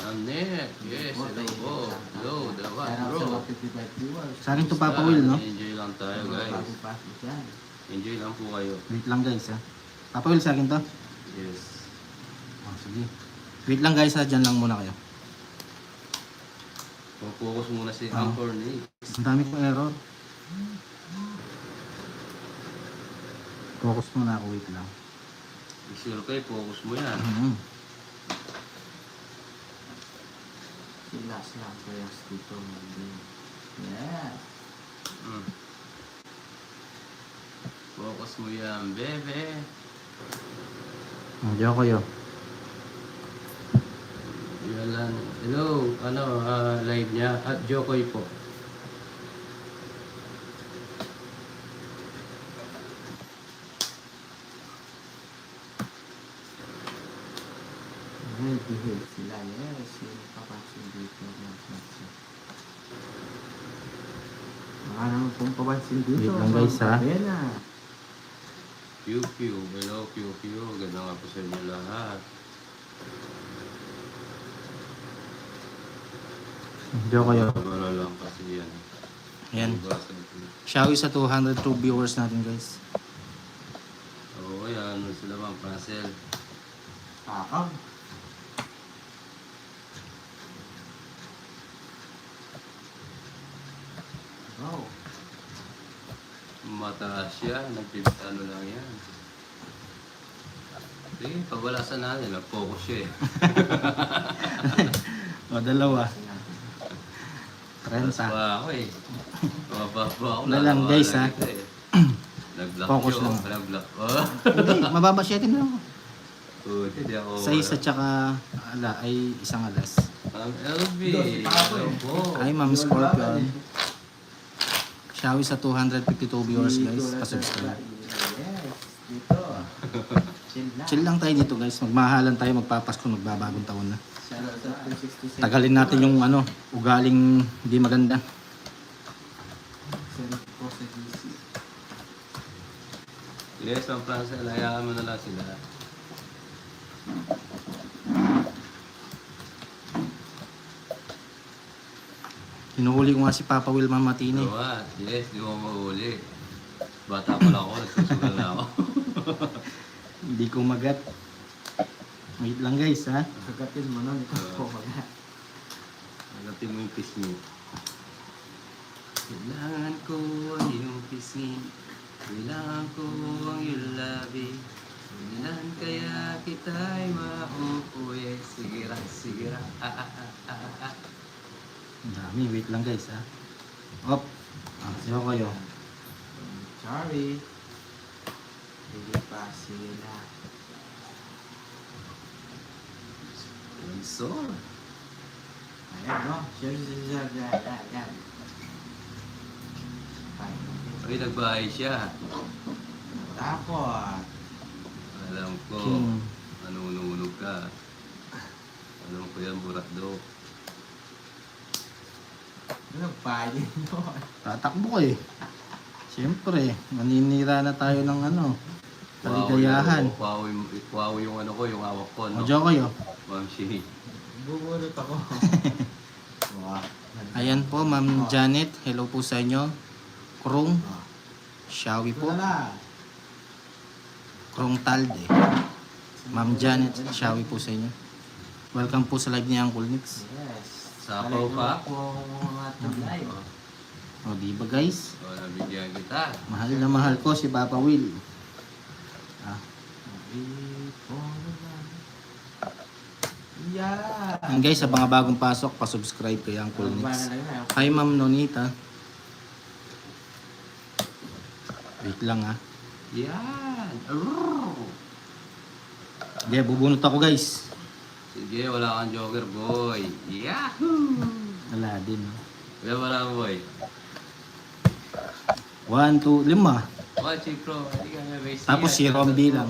Anet, yes, hello po. Hello, dalawa, Shoutout bro. sa 55 viewers. Sa akin to Papa Will, no? Enjoy lang tayo, Mga guys. bagong pasok dyan. Enjoy lang po kayo. Wait lang guys ha. Papa Will, sa akin to? Yes. Oh, sige. Wait lang guys ha, diyan lang muna kayo. Focus muna si Ah. Anchor ni. Ang dami kong error. Focus muna ako, wait lang. Sure kayo, focus mo yan. Mhm. chilas lang kaya dito mali. Yeah. Mm. Focus mo yan, bebe. Hindi ako yun. Yan lang. Hello, live niya. At Jokoy po. Behave sila. Yes, yung papansin dito. Baka naman kung papansin dito. Wait lang, guys, ha? Pabena. Pew pew. Hello, pew pew. Ganda nga po sa inyo lahat. Hindi ako yun. Wala lang kasi yan. Ayan. Iwasan ko. Shall we sa 202 viewers natin guys. Oo, yan. Ano sila bang Francel? Kakam. Wow. Mataas yan. Ano lang yan. Sige, pabalasan natin. Nag-focus siya eh. O, dalawa. Taas 30. pa ako eh. Mababa ako. Wala lang, Lalawa guys, na ha? kita eh. Nag-block Focus siya. lang. Nag-block. Oh. Hindi, mababa siya din ako. Hindi ako. Sa isa tsaka ay isang alas. Ma'am LV. Dosi pa ako eh. Hello po. Ay, Ma'am Scorpion. Shall we sa 252 viewers guys. Pa-subscribe. Yes, dito. Chill lang. Chill lang tayo dito guys. Magmahalan tayo, magpapasko, magbabagong taon na. Shoutout sa 267. Tagalin natin yung ugaling hindi maganda. Send po sa GC. Yes, Ma'am Francel. Hayaan mo na lang sila. Hinuhuli ko nga si Papa Will Mamatini. Diba? Yes, di mo mahuli. Bata pa lang ako. Nagsusugal na ako. Hindi ko magat. Wait lang guys ha. Kagatin mo nun, ikaw po maga. Agatin mo yung pisngi. Kailangan ko ang iyong pisngi. Kailangan ko ang iyong labi. Kailan kaya kita'y mauuwi? Sige ra, sige ra. Ang dami. Wait lang guys ha. Op. Siya kayo. Sorry. Hindi pa sila. Consol. Ayan, no? Sure. Yan. Ay, nagbahay siya. Tapos, Alam ko, King. nanununog ka. Alam ko yan, burakdo. ano pa yun yun? Tatakbo ko eh. Siyempre, maninira na tayo ng kaligayahan. Wow yung yung awak ko, O, no? Diyo kayo. Ma'am Shi. Bubulot ako. Wow. Ayan po, Ma'am Janet. Hello po sa inyo. Krung. Ah. Shawi po. Wala. Krung Talde. Ma'am Janet, Shawi po sa inyo. Welcome po sa live ni Uncle Nix. Yes. Sapaw pa? Po mga taglay. O, di ba guys? O, nabigyan kita. Mahal na mahal ko si Papa Will. Yeah. And guys, sa mga bagong pasok, pa-subscribe kay Uncle Nix. Hi Ma'am Nonita. Wait lang ha. Yan! Arrrr! Hindi, bubunot ako guys. Sige, wala kang jogger, boy. Yahoo! Wala din. Wala boy. 1, 2, 5. Oh, Chick Pro, hindi ka may Tapos 0 ang bilang.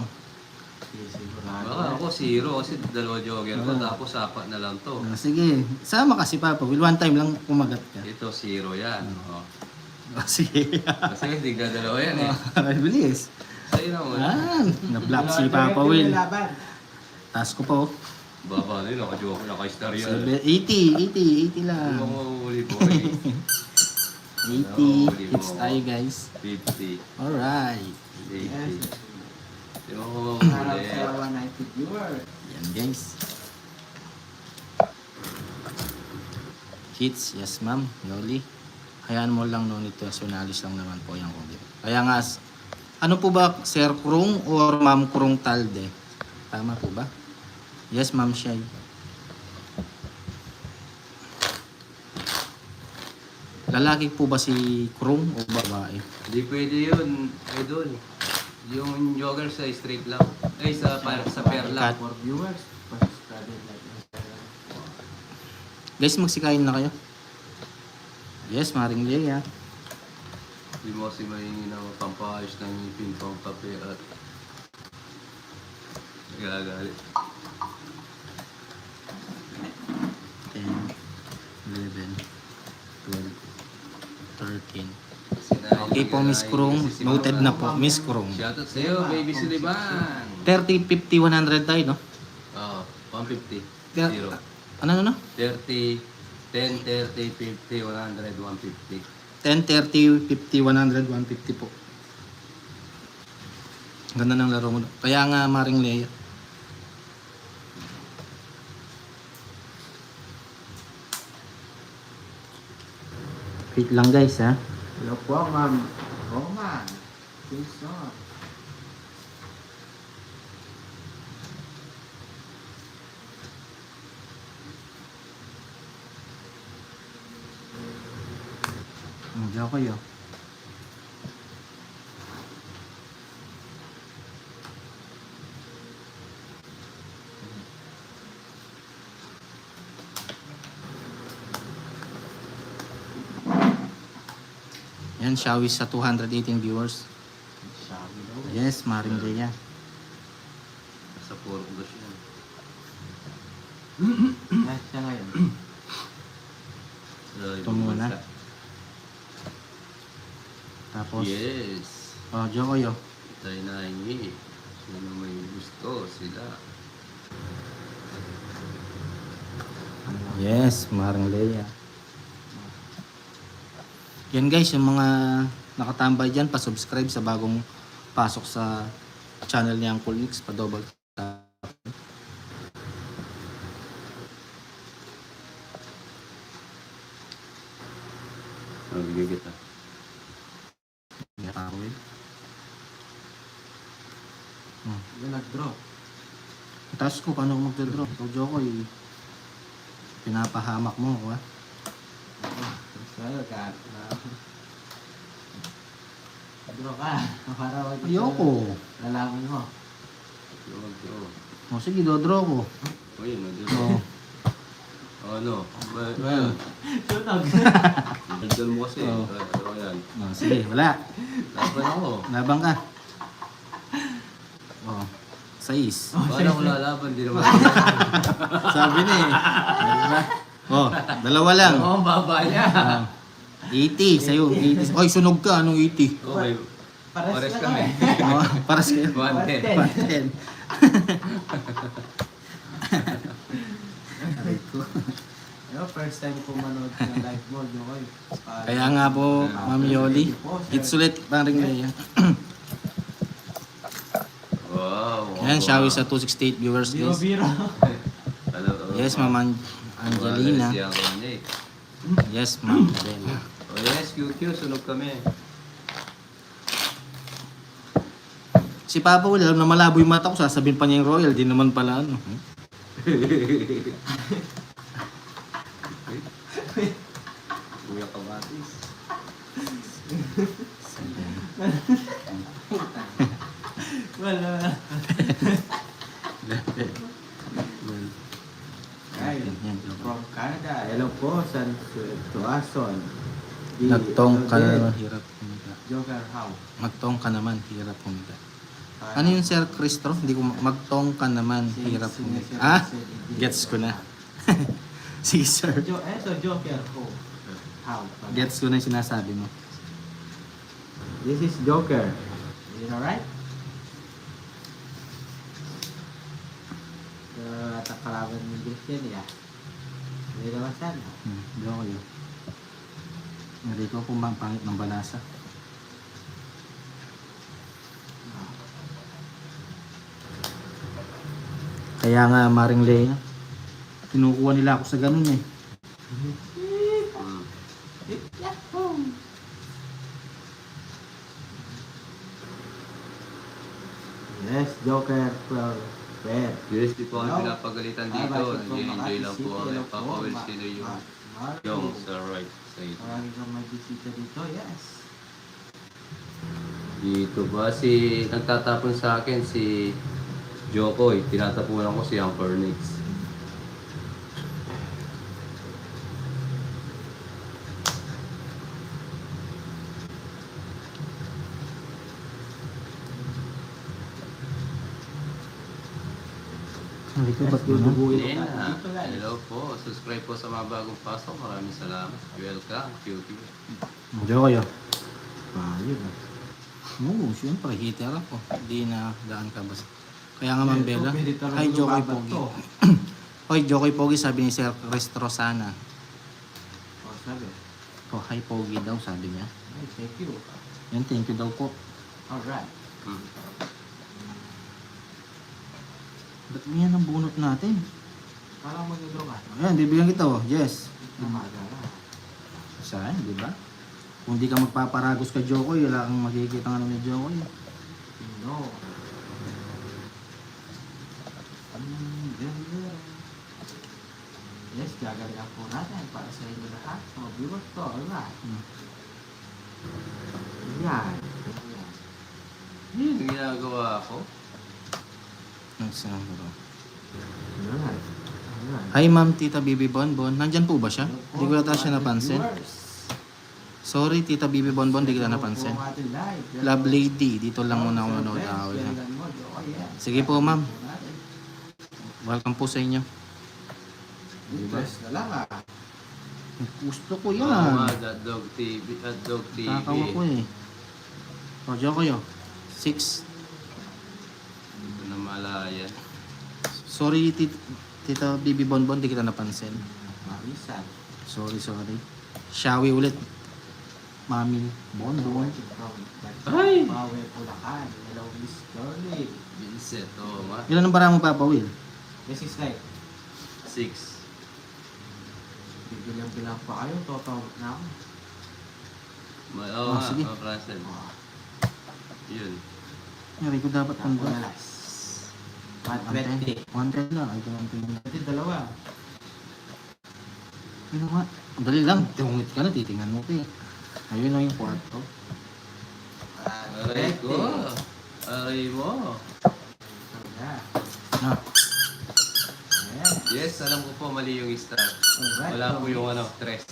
Baka ako 0 kasi dalawa jogger ko, Wala. tapos 4 na lang to. Sige, sama kasi Papa Will. One time lang kumagat ka. Ito 0 yan. Oh. Sige. Kasi hindi ka dalawa yan eh. Ay, bilis. Sa'yo na muna. Na-block si Papa Will. Taas ko po. Baba na yun, naka-joke, naka-star yan. 80 Hindi lang. mo mahuli, boy. 80. Hits tayo guys. 50, Alright. 80. Hindi mo Harap mahuli. sa 190 viewer. Yan guys. Hits, yes ma'am. Yoli. Hayaan mo lang no, nito nationalis lang naman po yung kundi. Kaya nga, ano po ba, Sir Krung or Ma'am Krung Talde? Tama po ba? Yes, Ma'am Shay. Lalaki po ba si Krung o babae? Hindi pwede yun, idol. Yung jogger sa straight lang. Ay, sa pair lang. For viewers, pa-subscribe and like and share. Guys, magsikain na kayo. Yes, Maring Leia. Hindi mo kasi mahingi ng pampaayos ng ngipin, pampape at nagagalit. 10, 11, 12, 13. Okay po, Miss Krung. Noted na po, Miss Krung. Shoutout sa'yo, baby Suliban. 30, 50, 100 tayo, no? Oo, 150. Ter- Zero. Ano? 30, 10, 30, 50, 100, 150. 10, 30, 50, 100, 150 po. Ganda ng laro mo. Kaya nga, Maring Leia. Wait lang guys, ha? Hello po, Ma'am Roman. Jason. Diyan kayo. Yan, Shawis sa 218 viewers. Sabi daw. Yes, Maring Leia. Sa puro dos yan. Lahat siya ngayon. Sa Ito ibang muna. bansa. Tapos, Yes. oh, diyan kayo. Tayo na hingi. Sino may gusto sila. Yes, Maring Leia. Yan guys, yung mga nakatambay dyan, pa-subscribe sa bagong pasok sa channel ni Uncle Nix, pa-double tap. Bigyan kita. Yakawin. Yung nag-draw. Tapos ko, paano ko magdadraw? Ito, Joko, pinapahamak mo ako, ha? Sa'yo ka. Draw ka. Para wag Ayoko. lalaman mo. O, sige, dodraw ko. Uy, nandito. O, Ano? well, Tunog. Nandito mo kasi. Oo. Ano yan? o, sige, wala. Laban ako. Labang ka. O, 6. Paano ko lalaban? Di naman. Sabi na eh. Diba? O, dalawa lang. Oo, ang baba niya. 80, sa'yo. 80. Oy, sunog ka. Anong 80? Okay. Pares Pares na kami. kami. O, paras kayo. 110. 110. Aray ko. Yo, first time ko manood ng live mo, Jokoy. Kaya nga po, Ma'am Yoli. It's ulit, Maring Leia. Wow. Ayan, Shawi sa 268 viewers, Biro, guys. biro. Ano, Yes, Ma'am Angelina. Siya ako niya eh. Yes, Ma'am Angelina. Oh yes, QQ, sunog kami. Si Papa wala na malabo yung mata ko, sasabihin pa niya yung royal, di naman pala ano. Kuya Kabatis. Wala. Ay, Yan, from Canada. Hello po, San Tuason. Nagtong ka naman, hirap kumita. Joker how? Magtong ka naman, hirap kumita. Ano yung Sir Cristro? Hindi ko magtong ka naman, hirap kumita. Ah, gets ko na. Sige, sir. So Joker how? Gets ko na yung sinasabi mo. This is Joker. Is it alright? At kalaban ng Christian ya. Hindi naman sana. Diyan ko yun. Hindi ko kung bang pangit ng balasa. Kaya nga, Maring Leia, kinukuha nila ako sa ganun eh. Yes, Joker for Red. Yes, di po kami Hello? pinapagalitan dito. Nag-enjoy lang po kami. Papa Will sila yung Yung sa right side. Marami kang may bisita dito, yes. Dito ba si nagtatapon sa akin si Jokoy, tinatapunan ko si Uncle Nix. Hindi ko ba't Let's gano'n? go. Yan na. Hello po. Subscribe po sa mga bagong pasok. Maraming salamat. Welcome, cutie. Hindi kayo. Ayun. Oo, siyempre, hitter ako. Hindi na daan ka basta. Kaya nga, Ma'am Bella. Pwede talaga Hi, Jokoy lumaban Pogi. to. Hoy, Jokoy Pogi, sabi ni Sir Restrosana. Oh, sabi. Oh, hi, Pogi daw, sabi niya. Ay, thank you. Yan, thank you daw po. Alright. Hmm. Ba't yan ang bunot natin? Parang magiging ka. Ayan, bibigyan kita, oh. Yes. Nakagala. Saan, di ba? Kung di ka magpaparagos ka, Jokoy, wala kang makikita ng ano ni Jokoy. No. Yes, gagalingan po natin para sa inyo lahat. Mga viewers ko, alright. Hmm. Yan. Yun yung ginagawa ko. Nagsabi ko. Alright. Alright. Hi, Ma'am Tita Bibi Bonbon. Nandyan po ba siya? Hindi ko yata siya napansin. Sorry, Tita Bibi Bonbon, di kita napansin. Love Lady, dito lang muna ako manood ako. Sige po, ma'am. Welcome po sa inyo. Interest na lang ah. Gusto ko Oo yan. nga, Dog TV. Dog TV. Kakawa ko eh. O, Jokoy, 6. Dito na malaya. Sorry, Tita Bibi Bonbon, di kita napansin. Marisan. Sorry. Shawi ulit. Mami Bonbon. Ay! Bawi Bulacan. Hello, Miss Curly. Vincent, oo nga. Ilan ang bara mo, Papa Will? This is like, 6. bibilang-bilang pa kayo. Total na ako. Oo nga, sige. Francel. Yun. Yari ko dapat Ako ang na last. 120. 110 lang. Ay, 110 lang. Pati dalawa. Ano nga? Ang dali lang. Tungit ka na, titingnan mo ko eh. Ayun lang yung kwarto. Aray ko. Aray mo. Ayan. Na, Ayan. Yes, alam ko po mali yung start. Alright. Wala po yung ano, tres.